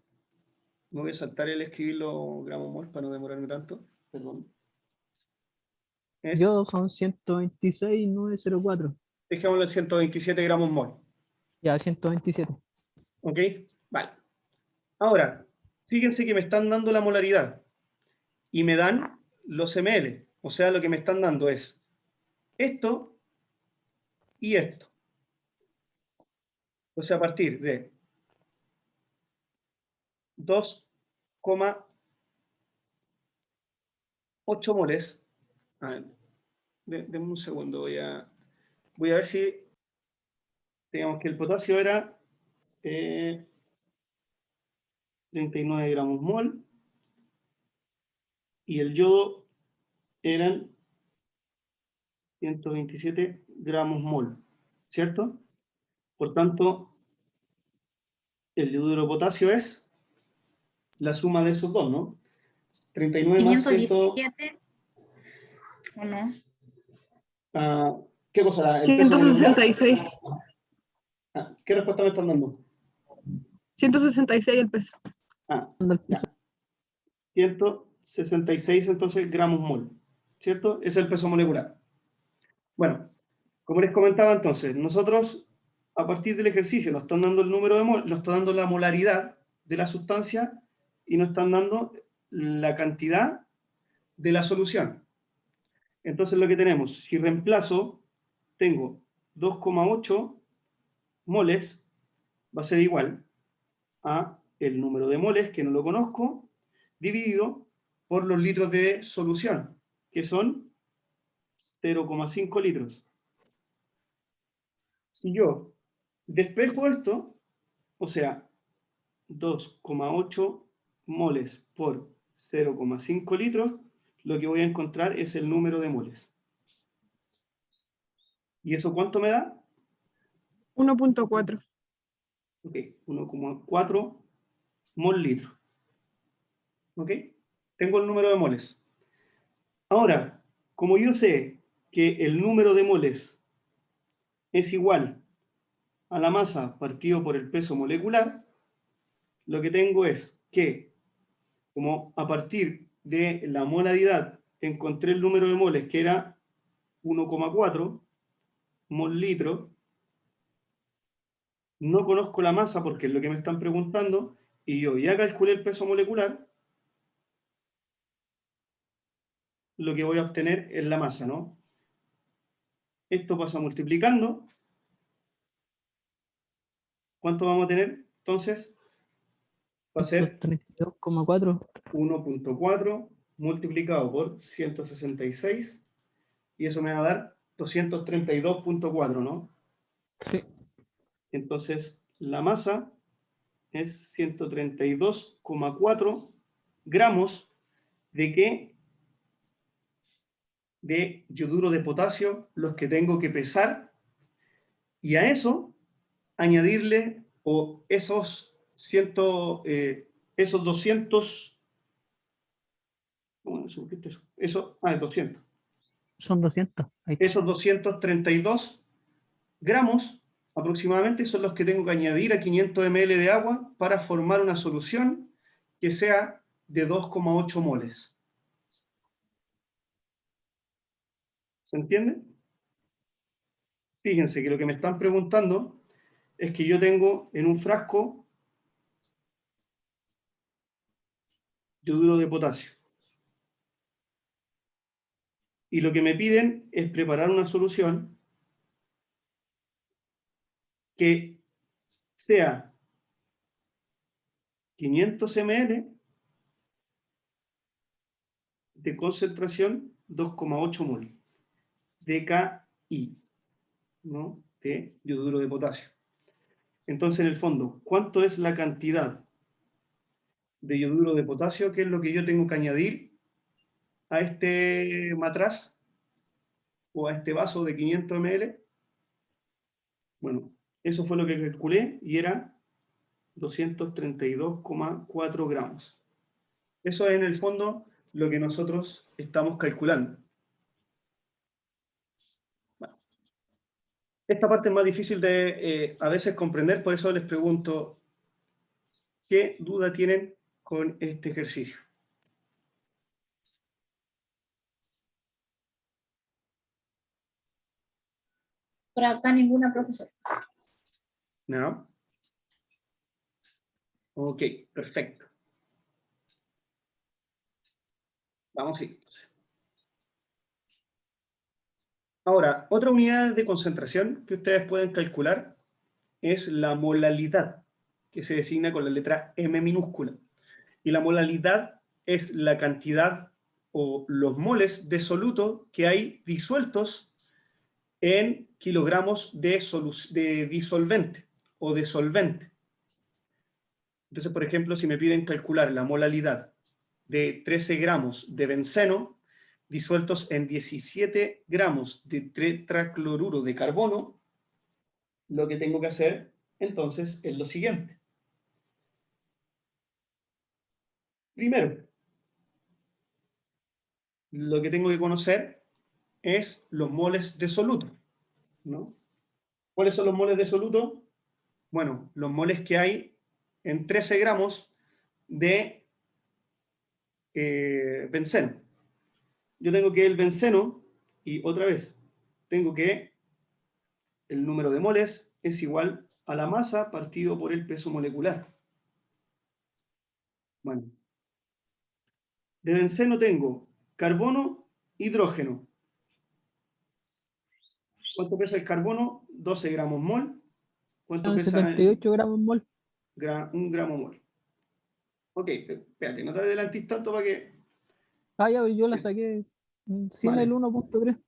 me voy a saltar el escribir los gramos mol para no demorarme tanto, perdón. Es, Yodo son 126,904. dejémoslo en 127 gramos mol. Ya, 127. ¿Ok? Vale. Ahora, fíjense que me están dando la molaridad y me dan los ml. O sea, lo que me están dando es esto y esto. O sea, a partir de 2,8 moles. A ver, denme un segundo, voy a ver si, digamos que el potasio era 39 gramos mol y el yodo eran 127 gramos mol, ¿cierto? Por tanto, el yoduro de potasio es la suma de esos dos, ¿no? 39 más 100... 517, ¿o no? ¿Qué cosa era? ¿El peso 166. ¿Qué respuesta me están dando? 166 el peso. Anda el peso. 166 entonces gramos mol, ¿cierto? Es el peso molecular. Bueno, como les comentaba entonces, nosotros a partir del ejercicio nos están dando el número de mol, nos están dando la molaridad de la sustancia y nos están dando la cantidad de la solución. Entonces lo que tenemos, si reemplazo, tengo 2,8 moles, va a ser igual a el número de moles, que no lo conozco, dividido por los litros de solución, que son 0,5 litros. Si yo despejo esto, o sea, 2,8 moles por 0,5 litros, lo que voy a encontrar es el número de moles. ¿Y eso cuánto me da? 1.4. Ok, 1,4 mol litro. ¿Ok? Tengo el número de moles. Ahora, como yo sé que el número de moles es igual a la masa partido por el peso molecular, lo que tengo es que, como a partir de la molaridad encontré el número de moles que era 1,4 mol litro, no conozco la masa porque es lo que me están preguntando, y yo ya calculé el peso molecular, lo que voy a obtener es la masa, ¿no? Esto pasa multiplicando. ¿Cuánto vamos a tener? Entonces, va a ser 32,4. 1,4 multiplicado por 166, y eso me va a dar 232,4, ¿no? Sí. Entonces, la masa es 132,4 gramos ¿De qué? De yoduro de potasio, los que tengo que pesar, y a eso añadirle o esos 200, ¿cómo se busca eso? Eso, 200. Son 200. Ahí está. Esos 232 gramos aproximadamente son los que tengo que añadir a 500 ml de agua para formar una solución que sea de 2,8 moles. ¿Se entiende? Fíjense que lo que me están preguntando es que yo tengo en un frasco yoduro de potasio. Y lo que me piden es preparar una solución que sea 500 ml de concentración 2,8 mol DKI, ¿no? De yoduro de potasio. Entonces, en el fondo, ¿cuánto es la cantidad de yoduro de potasio? ¿Qué es lo que yo tengo que añadir a este matraz o a este vaso de 500 ml? Bueno, eso fue lo que calculé y era 232,4 gramos. Eso es en el fondo lo que nosotros estamos calculando. Bueno, esta parte es más difícil de a veces comprender, por eso les pregunto, ¿qué duda tienen con este ejercicio? Por acá ninguna, profesor. ¿No? Ok, perfecto. Vamos a ir entonces. Ahora, otra unidad de concentración que ustedes pueden calcular es la molalidad, que se designa con la letra M minúscula. Y la molalidad es la cantidad o los moles de soluto que hay disueltos en kilogramos de disolvente o de solvente. Entonces, por ejemplo, si me piden calcular la molalidad de 13 gramos de benceno disueltos en 17 gramos de tetracloruro de carbono, lo que tengo que hacer entonces es lo siguiente. Primero, lo que tengo que conocer es los moles de soluto, ¿no? ¿Cuáles son los moles de soluto? Bueno, los moles que hay en 13 gramos de benceno. Yo tengo que el benceno, y otra vez, tengo que el número de moles es igual a la masa partido por el peso molecular. Bueno, de benceno tengo carbono, hidrógeno. ¿Cuánto pesa el carbono? 12 gramos mol. ¿Cuánto Son pesa 78 gramos mol. un gramo mol? Ok, espérate, no te adelantes tanto para que... Ah, ya, yo la saqué sin Vale. el 1.3.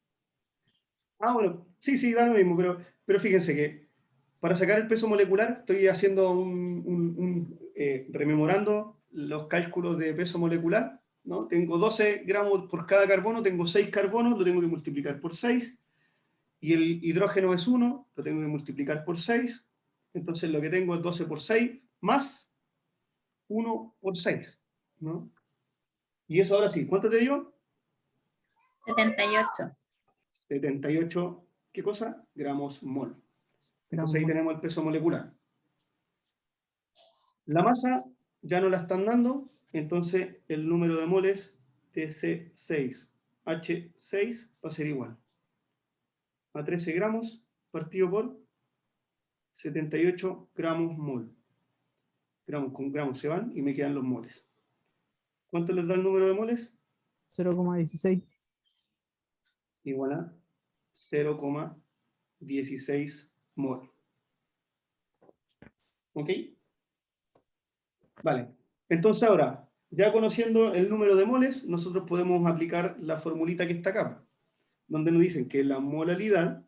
Bueno, sí, da lo mismo, pero fíjense que para sacar el peso molecular estoy haciendo rememorando los cálculos de peso molecular, ¿no? Tengo 12 gramos por cada carbono, tengo 6 carbonos, lo tengo que multiplicar por 6, y el hidrógeno es 1, lo tengo que multiplicar por 6, entonces lo que tengo es 12 por 6 más 1 por 6, ¿no? Y eso ahora sí, ¿cuánto te dio? 78. 78, ¿qué cosa? Gramos mol. Entonces ahí Gramos mol. tenemos el peso molecular. La masa ya no la están dando, entonces el número de moles TC6H6 va a ser igual a 13 gramos partido por 78 gramos mol. Gramos con gramos se van y me quedan los moles. ¿Cuánto les da el número de moles? 0,16. Igual a 0,16 mol. ¿Ok? Vale. Entonces ahora, ya conociendo el número de moles, nosotros podemos aplicar la formulita que está acá, donde nos dicen que la molalidad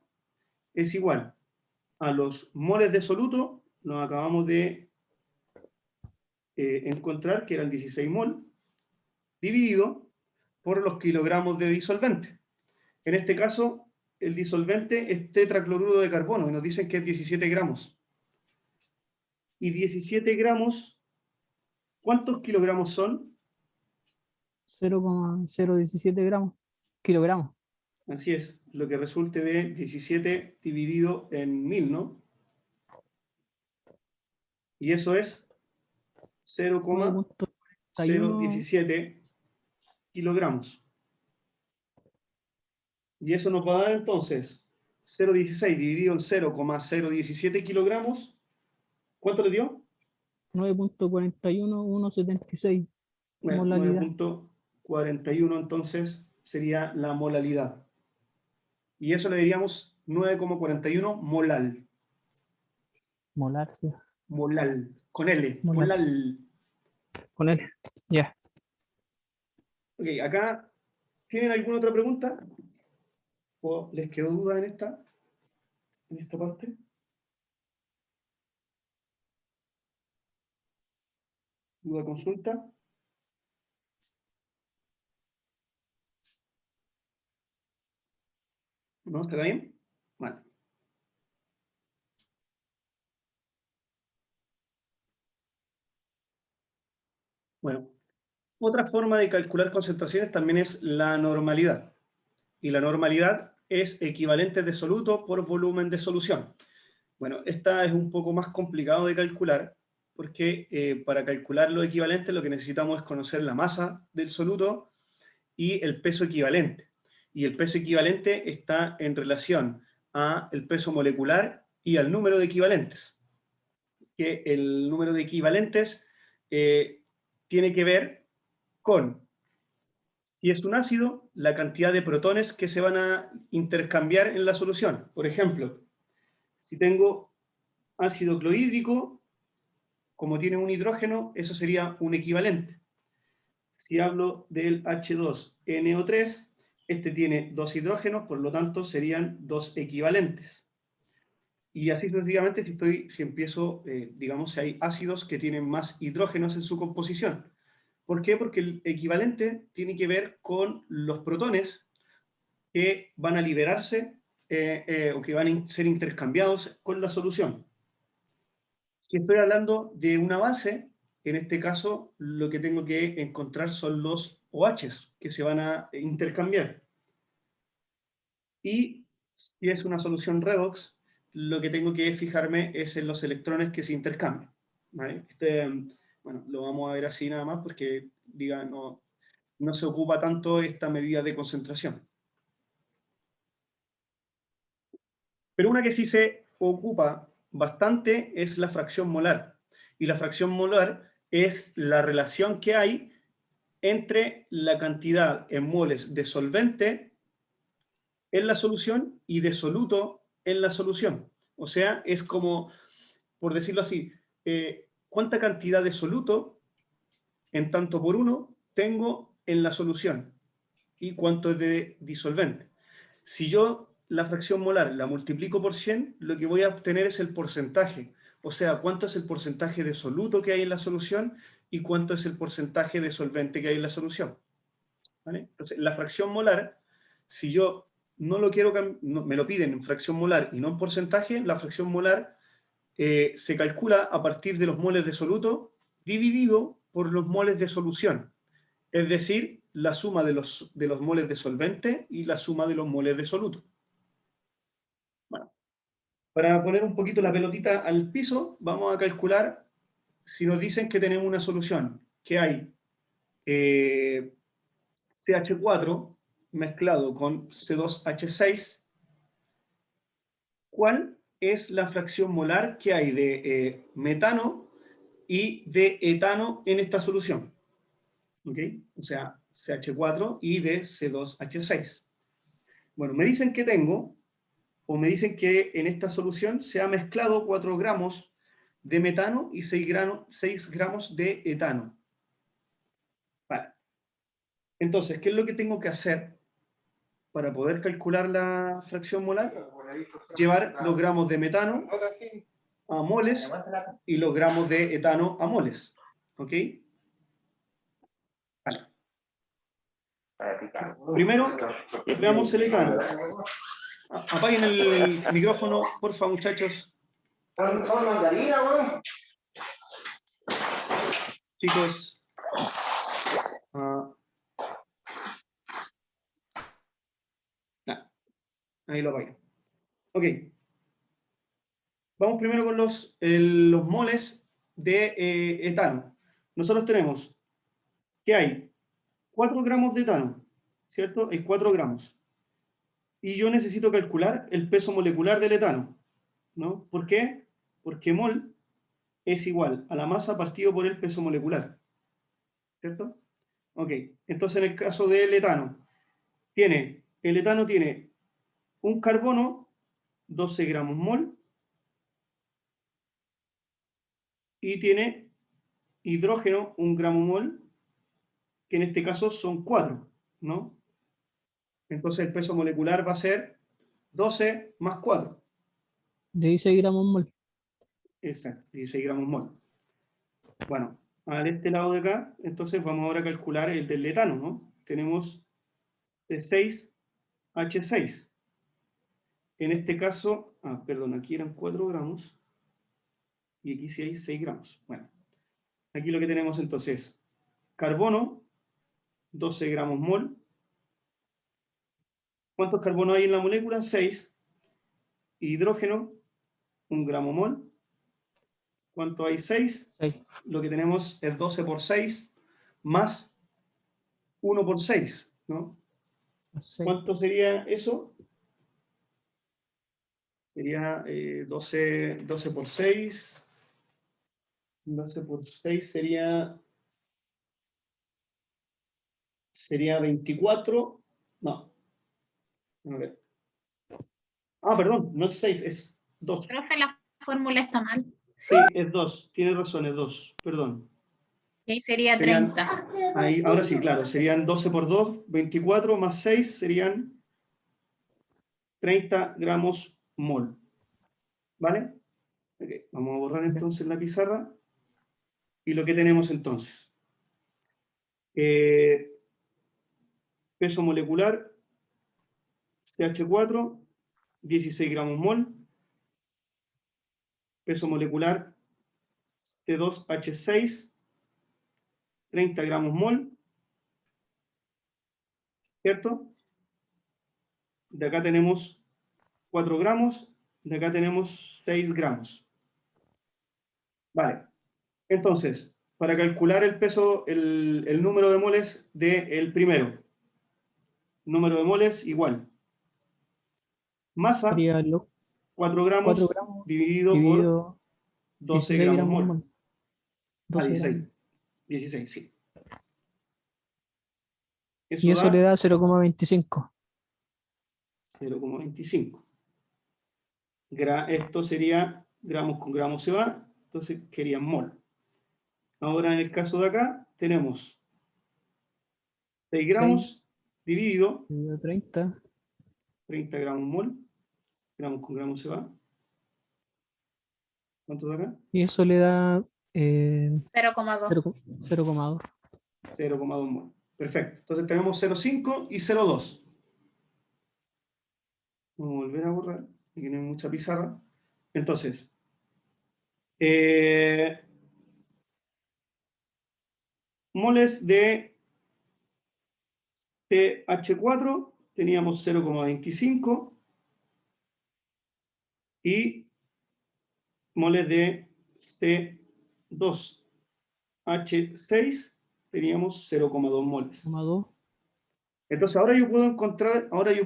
es igual a los moles de soluto, nos acabamos de encontrar que eran 16 mol, dividido por los kilogramos de disolvente. En este caso, el disolvente es tetracloruro de carbono y nos dicen que es 17 gramos. Y 17 gramos, ¿cuántos kilogramos son? 0,017 gramos, kilogramos. Así es, lo que resulte de 17 dividido en 1000, ¿no? Y eso es 9.41. 0,017 kilogramos. Y eso nos va a dar entonces 0,16 dividido en 0,017 kilogramos. ¿Cuánto le dio? 9.41176. Bueno, Molalidad. 9,41 entonces sería la molalidad. Y eso le diríamos 9,41 molal. Molar, sí. Molal, con L, Molal. molal. Con él. Ya. Ok, acá, ¿tienen alguna otra pregunta? ¿O les quedó duda en esta parte? ¿Duda, consulta? ¿No? ¿Está bien? Vale. Bueno, otra forma de calcular concentraciones también es la normalidad. Y la normalidad es equivalente de soluto por volumen de solución. Bueno, esta es un poco más complicado de calcular, porque para calcular lo equivalente lo que necesitamos es conocer la masa del soluto y el peso equivalente. Y el peso equivalente está en relación al peso molecular y al número de equivalentes. Que el número de equivalentes tiene que ver con, si es un ácido, la cantidad de protones que se van a intercambiar en la solución. Por ejemplo, si tengo ácido clorhídrico, como tiene un hidrógeno, eso sería un equivalente. Si hablo del H2NO3, este tiene 2 hidrógenos, por lo tanto serían 2 equivalentes. Y así sucesivamente si empiezo, digamos, si hay ácidos que tienen más hidrógenos en su composición. ¿Por qué? Porque el equivalente tiene que ver con los protones que van a liberarse o que van a ser intercambiados con la solución. Si estoy hablando de una base, en este caso lo que tengo que encontrar son los OHs que se van a intercambiar. Y si es una solución redox, lo que tengo que fijarme es en los electrones que se intercambian. ¿Vale? Bueno, lo vamos a ver así nada más porque no se ocupa tanto esta medida de concentración. Pero una que sí se ocupa bastante es la fracción molar. Y la fracción molar es la relación que hay entre la cantidad en moles de solvente en la solución y de soluto en la solución. O sea, es como, por decirlo así, ¿cuánta cantidad de soluto en tanto por uno tengo en la solución? ¿Y cuánto es de disolvente? Si yo la fracción molar la multiplico por 100, lo que voy a obtener es el porcentaje. O sea, cuánto es el porcentaje de soluto que hay en la solución y cuánto es el porcentaje de solvente que hay en la solución. ¿Vale? Entonces, la fracción molar, si yo no lo quiero, me lo piden en fracción molar y no en porcentaje, la fracción molar se calcula a partir de los moles de soluto dividido por los moles de solución. Es decir, la suma de los moles de solvente y la suma de los moles de soluto. Bueno, para poner un poquito la pelotita al piso, vamos a calcular si nos dicen que tenemos una solución, que hay CH4 mezclado con C2H6, ¿cuál es la fracción molar que hay de metano y de etano en esta solución? ¿Ok? O sea, CH4 y de C2H6. Bueno, me dicen que tengo, o me dicen que en esta solución se ha mezclado 4 gramos de metano y 6 gramos de etano. Vale. Entonces, ¿qué es lo que tengo que hacer para poder calcular la fracción molar? Llevar los gramos de metano a moles y los gramos de etano a moles. ¿Ok? Vale. Primero, veamos el etano. Apaguen el micrófono, por favor, muchachos. Chicos. Ahí lo apagué. Ok. Vamos primero con los moles de etano. Nosotros tenemos que hay 4 gramos de etano, ¿cierto? Hay 4 gramos. Y yo necesito calcular el peso molecular del etano, ¿no? ¿Por qué? Porque mol es igual a la masa partido por el peso molecular, ¿cierto? Ok, entonces en el caso del etano, el etano tiene un carbono, 12 gramos mol, y tiene hidrógeno, 1 gramo mol, que en este caso son 4, ¿no? Entonces el peso molecular va a ser 12 más 4. 16 gramos mol. Exacto, 16 gramos mol. Bueno, a este lado de acá, entonces vamos ahora a calcular el del etano, ¿no? Tenemos C6H6. En este caso, perdón, aquí eran 4 gramos y aquí sí hay 6 gramos. Bueno, aquí lo que tenemos entonces es carbono, 12 gramos mol. ¿Cuántos carbonos hay en la molécula? 6. Hidrógeno, 1 gramo mol. ¿Cuánto hay? 6. 6. Lo que tenemos es 12 por 6 más 1 por 6, ¿no? 6. ¿Cuánto sería eso? Sería 12 por 6. 12 por 6 sería 24. No. A ver. Perdón, no es 6, es 2. Profe, la fórmula está mal. Sí, es 2. Tiene razón, es 2. Perdón. Y ahí sería Serían- 30. Ahí, ahora sí, claro. Serían 12 por 2, 24 más 6 serían 30 gramos mol. ¿Vale? Ok, vamos a borrar entonces la pizarra. Y lo que tenemos entonces. Peso molecular, CH4, 16 gramos mol. Peso molecular, C2H6, 30 gramos mol. ¿Cierto? De acá tenemos 4 gramos, de acá tenemos 6 gramos. Vale. Entonces, para calcular el peso, el número de moles del primero. Número de moles igual. Masa, Sería 4 gramos, 4 gramos dividido por dividido 12 16 gramos gramos mol. mol. 12 16. gramos. 16, sí. Y eso da le da 0,25. 0,25. Esto sería gramos con gramos se va, entonces querían mol. Ahora en el caso de acá tenemos 6 gramos dividido 30. 30 gramos mol. Gramos con gramos se va. ¿Cuánto da acá? Y eso le da 0,2. 0,2. 0,2 mol. Perfecto. Entonces tenemos 0,5 y 0,2. Vamos a volver a borrar. Aquí no hay mucha pizarra. Entonces, moles de CH4 teníamos 0,25 y moles de C2H6 teníamos 0,2 moles. 0,2. Entonces ahora yo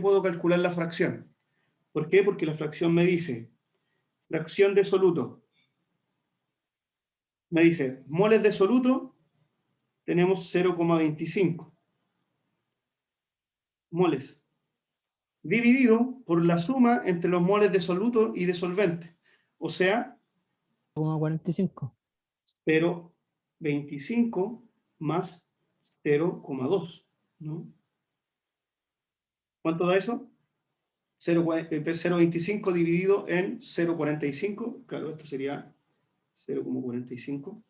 puedo calcular la fracción. ¿Por qué? Porque la fracción me dice fracción de soluto. Me dice moles de soluto tenemos 0,25 moles dividido por la suma entre los moles de soluto y de solvente. O sea, 0,45. 0,25 más 0,2, ¿no? ¿Cuánto da eso? 0,25 dividido en 0,45. Claro, esto sería 0,45.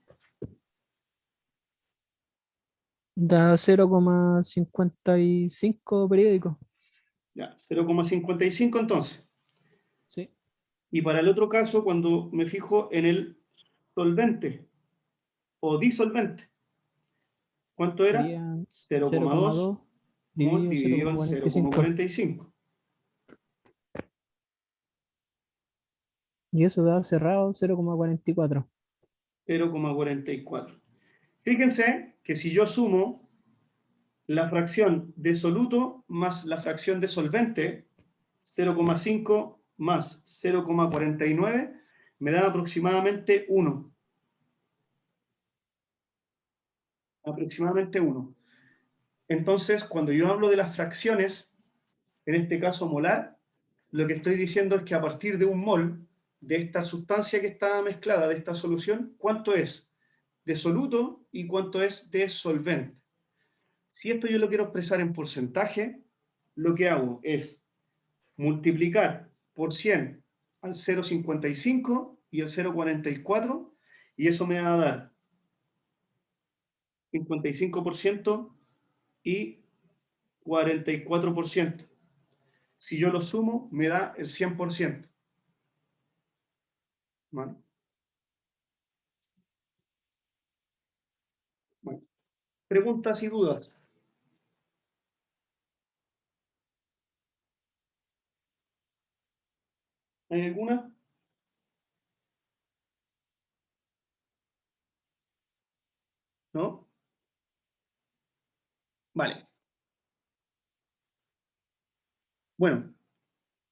Da 0,55 periódicos. Ya, 0,55 entonces. Sí. Y para el otro caso, cuando me fijo en el solvente o disolvente, ¿cuánto era? Sería 0,2 0,2 mol dividido dividido en 0,45. 0,45. Y eso da cerrado 0,44. 0,44. Fíjense que si yo sumo la fracción de soluto más la fracción de solvente, 0,5 más 0,49, me da aproximadamente 1. Aproximadamente 1. Entonces, cuando yo hablo de las fracciones, en este caso molar, lo que estoy diciendo es que a partir de un mol de esta sustancia que está mezclada, de esta solución, ¿cuánto es de soluto y cuánto es de solvente? Si esto yo lo quiero expresar en porcentaje, lo que hago es multiplicar por 100 al 0,55 y el 0,44, y eso me va a dar 55% y 44%. Si yo lo sumo, me da el 100%. ¿Vale? Bueno. Preguntas y dudas. ¿Hay alguna? ¿No? Vale. Bueno,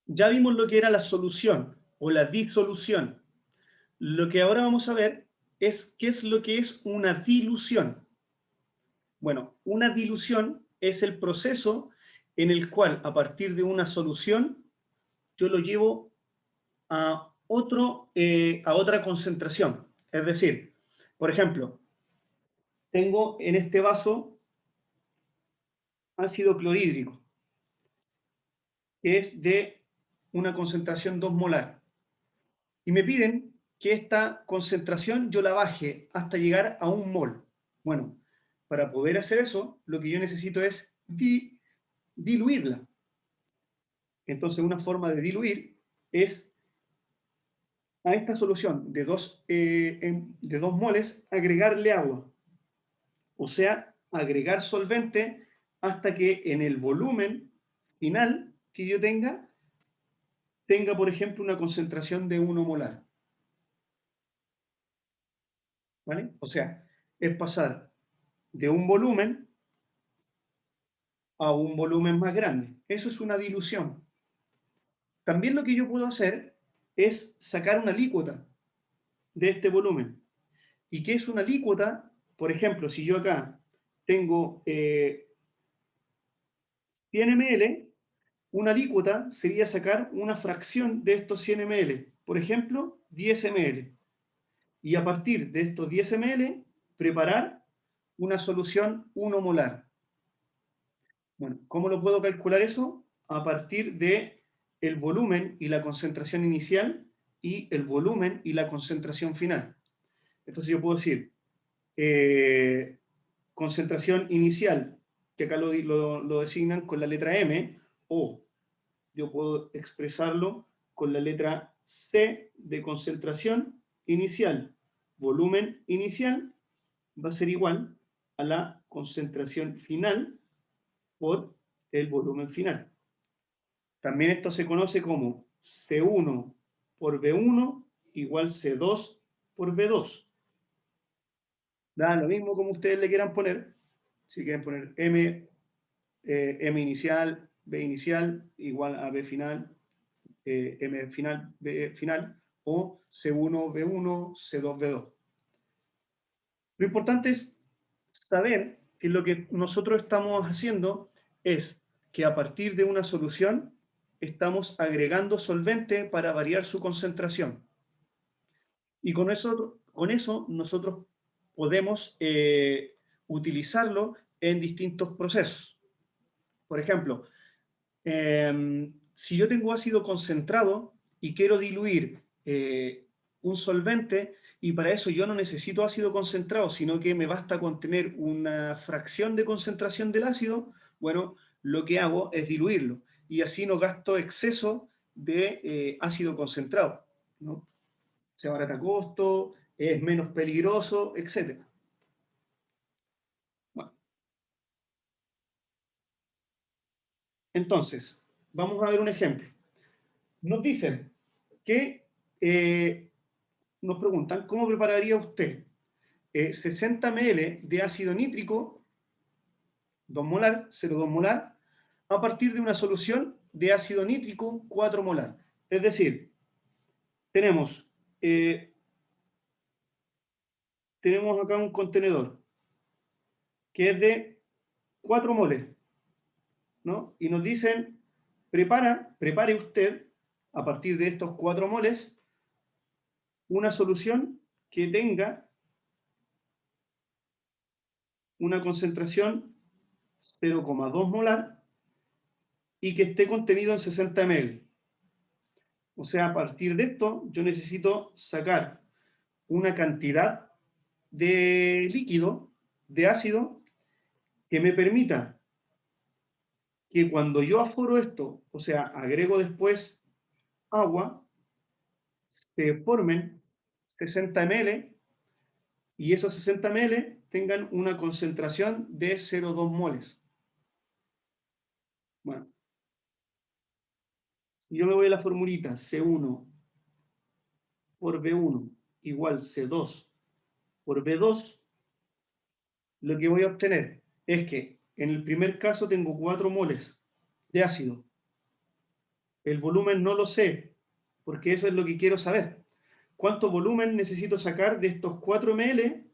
ya vimos lo que era la solución o la disolución. Lo que ahora vamos a ver es qué es lo que es una dilución. Bueno, una dilución es el proceso en el cual a partir de una solución yo lo llevo a otra concentración. Es decir, por ejemplo, tengo en este vaso ácido clorhídrico, que es de una concentración 2 molar. Y me piden que esta concentración yo la baje hasta llegar a 1 mol. Bueno, para poder hacer eso, lo que yo necesito es diluirla. Entonces, una forma de diluir es a esta solución de 2 moles agregarle agua. O sea, agregar solvente hasta que en el volumen final que yo tenga, por ejemplo, una concentración de 1 molar. ¿Vale? O sea, es pasar de un volumen a un volumen más grande. Eso es una dilución. También lo que yo puedo hacer es sacar una alícuota de este volumen. ¿Y qué es una alícuota? Por ejemplo, si yo acá tengo 100 ml, una alícuota sería sacar una fracción de estos 100 ml, por ejemplo, 10 ml. Y a partir de estos 10 ml, preparar una solución 1 molar. Bueno, ¿cómo lo puedo calcular eso? A partir de el volumen y la concentración inicial y el volumen y la concentración final. Entonces yo puedo decir, concentración inicial, que acá lo designan con la letra M, o yo puedo expresarlo con la letra C de concentración inicial. Volumen inicial va a ser igual a la concentración final por el volumen final. También esto se conoce como C1 por B1 igual C2 por B2. Da lo mismo como ustedes le quieran poner. Si quieren poner M inicial, B inicial igual a B final, M final, B final, o C1, B1, C2, B2. Lo importante es saber que lo que nosotros estamos haciendo es que a partir de una solución estamos agregando solvente para variar su concentración. Y con eso nosotros podemos utilizarlo en distintos procesos. Por ejemplo, si yo tengo ácido concentrado y quiero diluir un solvente y para eso yo no necesito ácido concentrado, sino que me basta con tener una fracción de concentración del ácido, bueno, lo que hago es diluirlo, y así no gasto exceso de ácido concentrado, ¿no? Se abarata costo, es menos peligroso, etc. Bueno, entonces, vamos a ver un ejemplo. Nos dicen que, nos preguntan, ¿cómo prepararía usted 60 ml de ácido nítrico, 2 molar, 0,2 molar, a partir de una solución de ácido nítrico 4 molar? Es decir, tenemos, tenemos acá un contenedor que es de 4 moles, ¿no? Y nos dicen, prepare usted, a partir de estos 4 moles, una solución que tenga una concentración 0,2 molar y que esté contenido en 60 ml. O sea, a partir de esto, yo necesito sacar una cantidad de líquido, de ácido, que me permita que cuando yo aforo esto, o sea, agrego después agua, se formen 60 ml y esos 60 ml tengan una concentración de 0,2 moles. Bueno, si yo me voy a la formulita C1 por B1 igual C2 por B2, lo que voy a obtener es que en el primer caso tengo 4 moles de ácido. El volumen no lo sé, porque eso es lo que quiero saber. ¿Cuánto volumen necesito sacar de estos 4 ml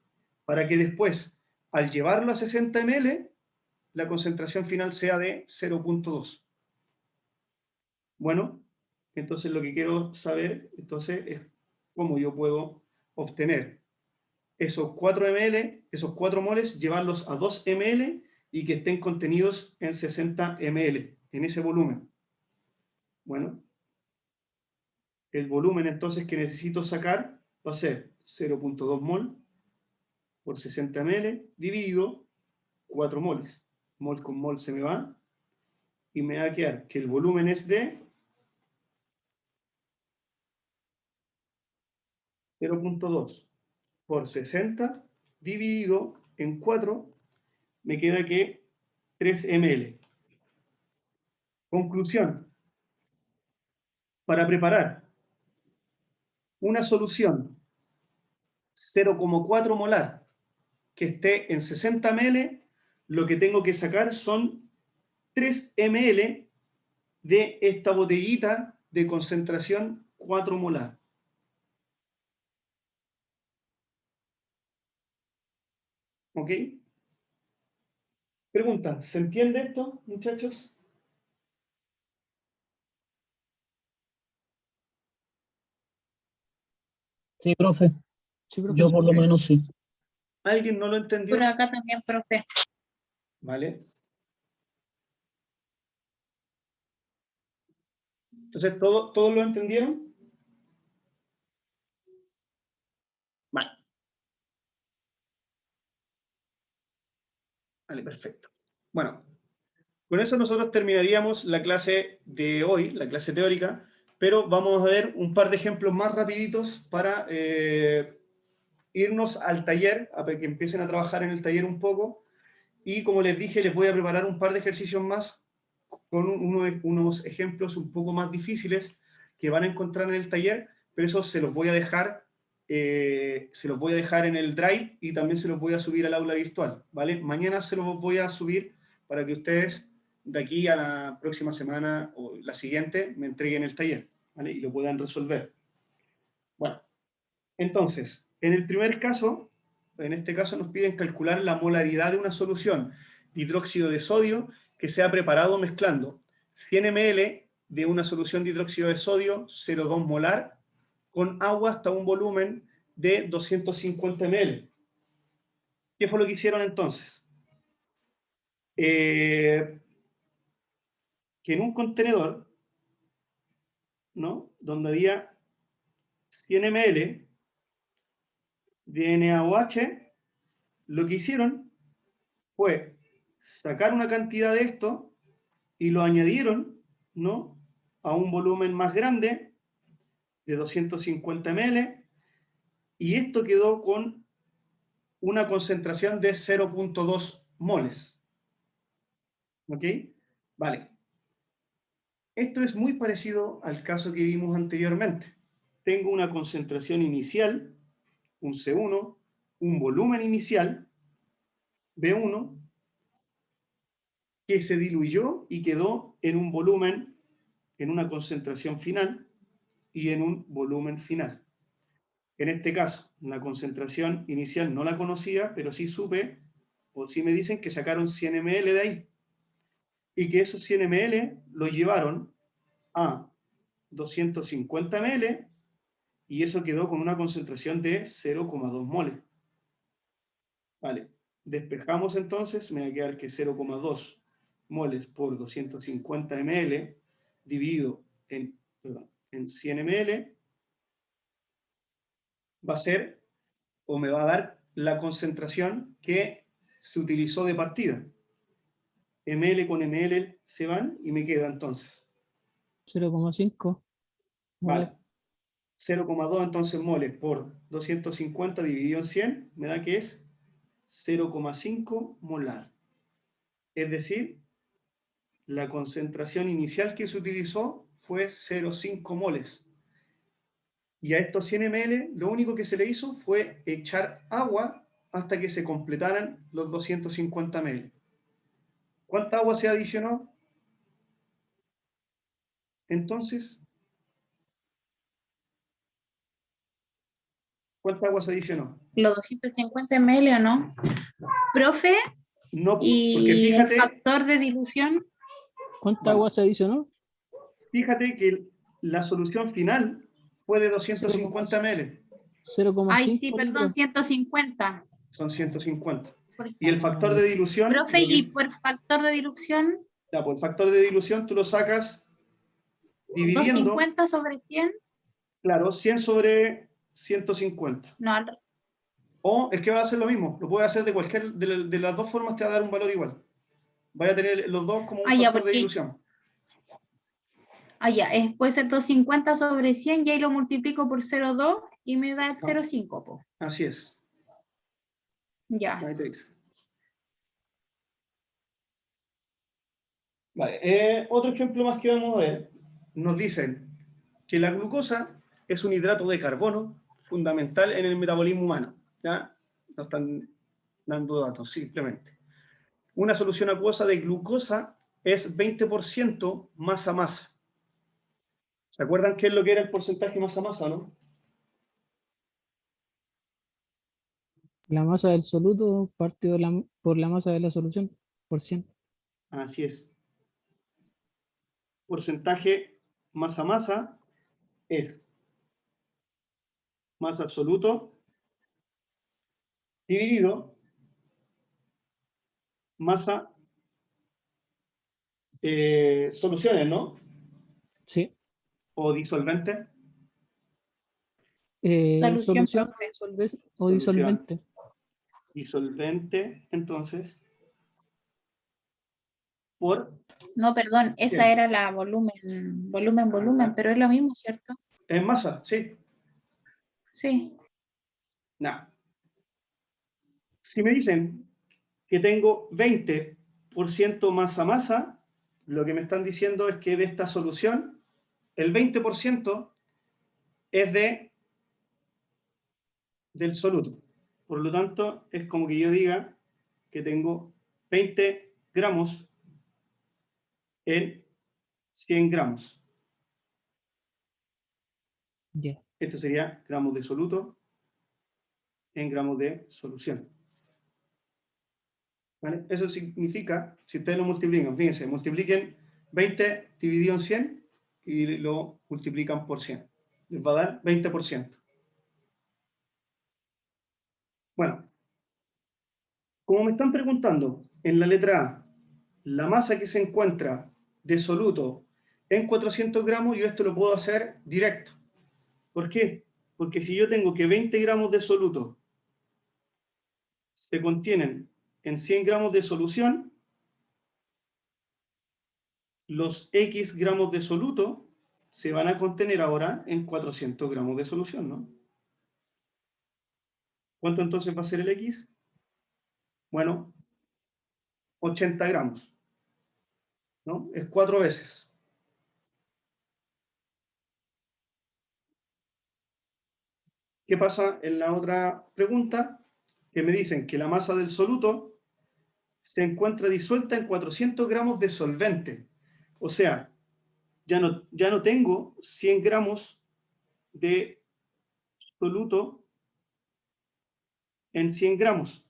para que después, al llevarlo a 60 ml, la concentración final sea de 0,2? Bueno, entonces lo que quiero saber entonces es cómo yo puedo obtener esos 4 ml, esos 4 moles, llevarlos a 2 ml y que estén contenidos en 60 ml, en ese volumen. Bueno, el volumen entonces que necesito sacar va a ser 0,2 mol por 60 ml dividido 4 moles. Mol con mol se me va y me va a quedar que el volumen es de 0,2 por 60 dividido en 4, me queda que 3 ml. Conclusión. Para preparar una solución 0,4 molar que esté en 60 ml, lo que tengo que sacar son 3 ml de esta botellita de concentración 4 molar. ¿Ok? Pregunta, ¿se entiende esto, muchachos? Sí, profe, Sí, profe. yo por lo menos sí. ¿Alguien no lo entendió? Por acá también, profe. ¿Vale? Entonces, ¿todos lo entendieron? Vale. Vale, perfecto. Bueno, con eso nosotros terminaríamos la clase de hoy, la clase teórica, pero vamos a ver un par de ejemplos más rapiditos para irnos al taller, a que empiecen a trabajar en el taller un poco. Y como les dije, les voy a preparar un par de ejercicios más con unos ejemplos un poco más difíciles que van a encontrar en el taller, pero eso se los voy a dejar, en el Drive y también se los voy a subir al aula virtual, ¿vale? Mañana se los voy a subir para que ustedes de aquí a la próxima semana o la siguiente me entreguen el taller, ¿vale? Y lo puedan resolver. Bueno, entonces, en el primer caso, en este caso nos piden calcular la molaridad de una solución de hidróxido de sodio que se ha preparado mezclando 100 ml de una solución de hidróxido de sodio 0,2 molar con agua hasta un volumen de 250 ml. ¿Qué fue lo que hicieron entonces? Que en un contenedor, ¿no?, donde había 100 ml, de NaOH, lo que hicieron fue sacar una cantidad de esto y lo añadieron, ¿no?, a un volumen más grande de 250 ml, y esto quedó con una concentración de 0.2 moles. ¿Ok? Vale. Esto es muy parecido al caso que vimos anteriormente. Tengo una concentración inicial, un C1, un volumen inicial, B1, que se diluyó y quedó en un volumen, en una concentración final y en un volumen final. En este caso, la concentración inicial no la conocía, pero sí supe, o sí me dicen que sacaron 100 ml de ahí, y que esos 100 ml lo llevaron a 250 ml, y eso quedó con una concentración de 0,2 moles. Vale, despejamos entonces, me va a quedar que 0,2 moles por 250 ml dividido en 100 ml va a ser, o me va a dar, la concentración que se utilizó de partida. ml con ml se van y me queda entonces 0,5 moles. vale, 0,2 entonces moles por 250 dividido en 100 me da que es 0,5 molar. Es decir, la concentración inicial que se utilizó fue 0,5 moles. Y a estos 100 ml lo único que se le hizo fue echar agua hasta que se completaran los 250 ml. ¿Cuánta agua se adicionó? Entonces, ¿cuánta agua se adicionó? Los 250 ml o no. Profe, No, porque y el fíjate, factor de dilución, ¿Cuánta Vale. agua se adicionó? fíjate que la solución final fue de 250 ml. 0,5 ay, sí, perdón, litros. 150. Son 150. Por Y el factor de dilución, Profe, y por factor de dilución, ya, pues el factor de dilución tú lo sacas dividiendo, 250 sobre 100. claro, 100 sobre 150. No, O es que va a hacer lo mismo, lo puedes hacer de cualquier, de las dos formas te va a dar un valor igual. Vaya a tener los dos como un ya, factor de porque dilución. ya, puede ser 250 sobre 100 y ahí lo multiplico por 0,2 y me da el 0,5. Po. Así es. Ya. Ahí te dice. Vale, otro ejemplo más que vamos a ver, nos dicen que la glucosa es un hidrato de carbono fundamental en el metabolismo humano. ¿Ya? Nos están dando datos, simplemente. Una solución acuosa de glucosa es 20% masa-masa. ¿Se acuerdan qué es lo que era el porcentaje masa-masa, no? La masa del soluto partido por la masa de la solución, por 100. Así es. Porcentaje masa-masa es masa absoluto dividido masa soluciones, ¿no? Sí. O disolvente. Solución, Solución profe. o disolvente. Disolvente, entonces, por... No, perdón, esa Bien. era la volumen, pero es lo mismo, ¿cierto? ¿Es masa? Sí. Sí. No. Si me dicen que tengo 20% masa-masa, lo que me están diciendo es que de esta solución, el 20% es del soluto. Por lo tanto, es como que yo diga que tengo 20 gramos en 100 gramos. Ya. Esto sería gramos de soluto en gramos de solución. ¿Vale? Eso significa, si ustedes lo multiplican, fíjense, multipliquen 20 dividido en 100 y lo multiplican por 100. Les va a dar 20%. Bueno, como me están preguntando en la letra A, la masa que se encuentra de soluto en 400 gramos, yo esto lo puedo hacer directo. ¿Por qué? Porque si yo tengo que 20 gramos de soluto se contienen en 100 gramos de solución, los X gramos de soluto se van a contener ahora en 400 gramos de solución, ¿no? ¿Cuánto entonces va a ser el X? Bueno, 80 gramos, ¿no? Es 4 veces. ¿Qué pasa en la otra pregunta? Que me dicen que la masa del soluto se encuentra disuelta en 400 gramos de solvente. O sea, ya no tengo 100 gramos de soluto en 100 gramos,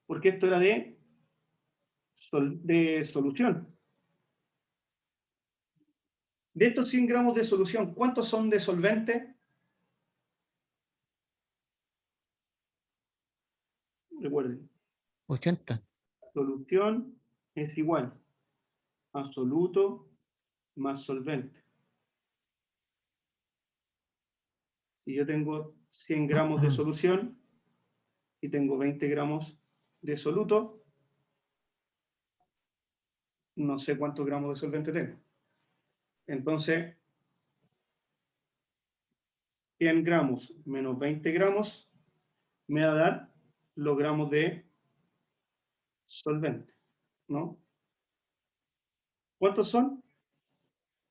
porque esto era de solución. De estos 100 gramos de solución, ¿cuántos son de solvente? Recuerden, 80. solución es igual a soluto más solvente. Si yo tengo 100 gramos de solución y tengo 20 gramos de soluto, no sé cuántos gramos de solvente tengo. Entonces, 100 gramos menos 20 gramos me va a dar los gramos de solvente, ¿no? ¿Cuántos son?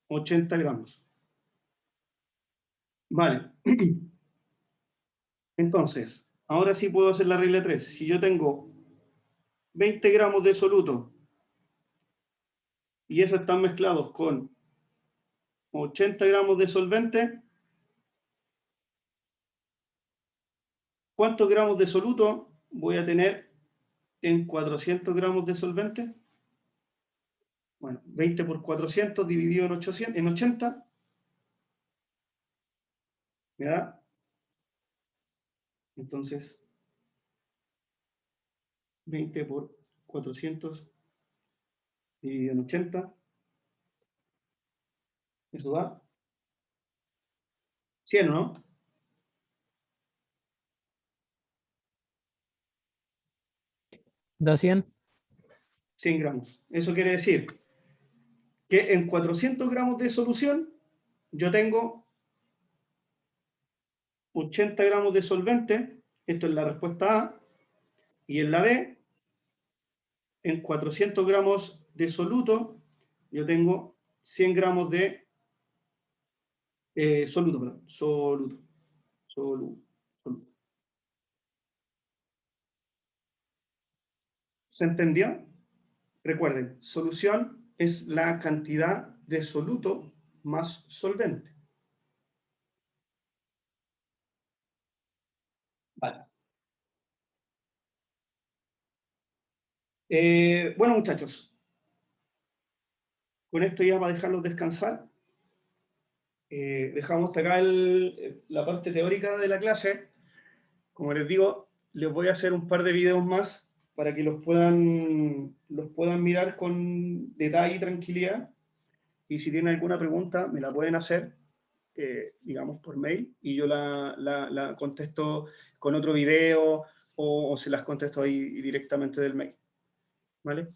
80 gramos. Vale. Entonces, ahora sí puedo hacer la regla 3. Si yo tengo 20 gramos de soluto y esos están mezclados con 80 gramos de solvente, ¿cuántos gramos de soluto voy a tener en 400 gramos de solvente? Bueno, 20 por 400 dividido en 80, ¿me da? Entonces, 20 por 400 dividido en 80, eso da 100, ¿no? Da 100. 100 gramos. Eso quiere decir que en 400 gramos de solución yo tengo 80 gramos de solvente, esto es la respuesta A, y en la B, en 400 gramos de soluto, yo tengo 100 gramos de soluto, perdón, soluto. ¿Se entendió? Recuerden, solución es la cantidad de soluto más solvente. Vale. Bueno, muchachos, con esto ya va a dejarlos descansar. Dejamos hasta acá la parte teórica de la clase. Como les digo, les voy a hacer un par de videos más para que los puedan mirar con detalle y tranquilidad. Y si tienen alguna pregunta, me la pueden hacer, digamos, por mail, y yo la contesto con otro video o se las contesto ahí directamente del mail. ¿Vale?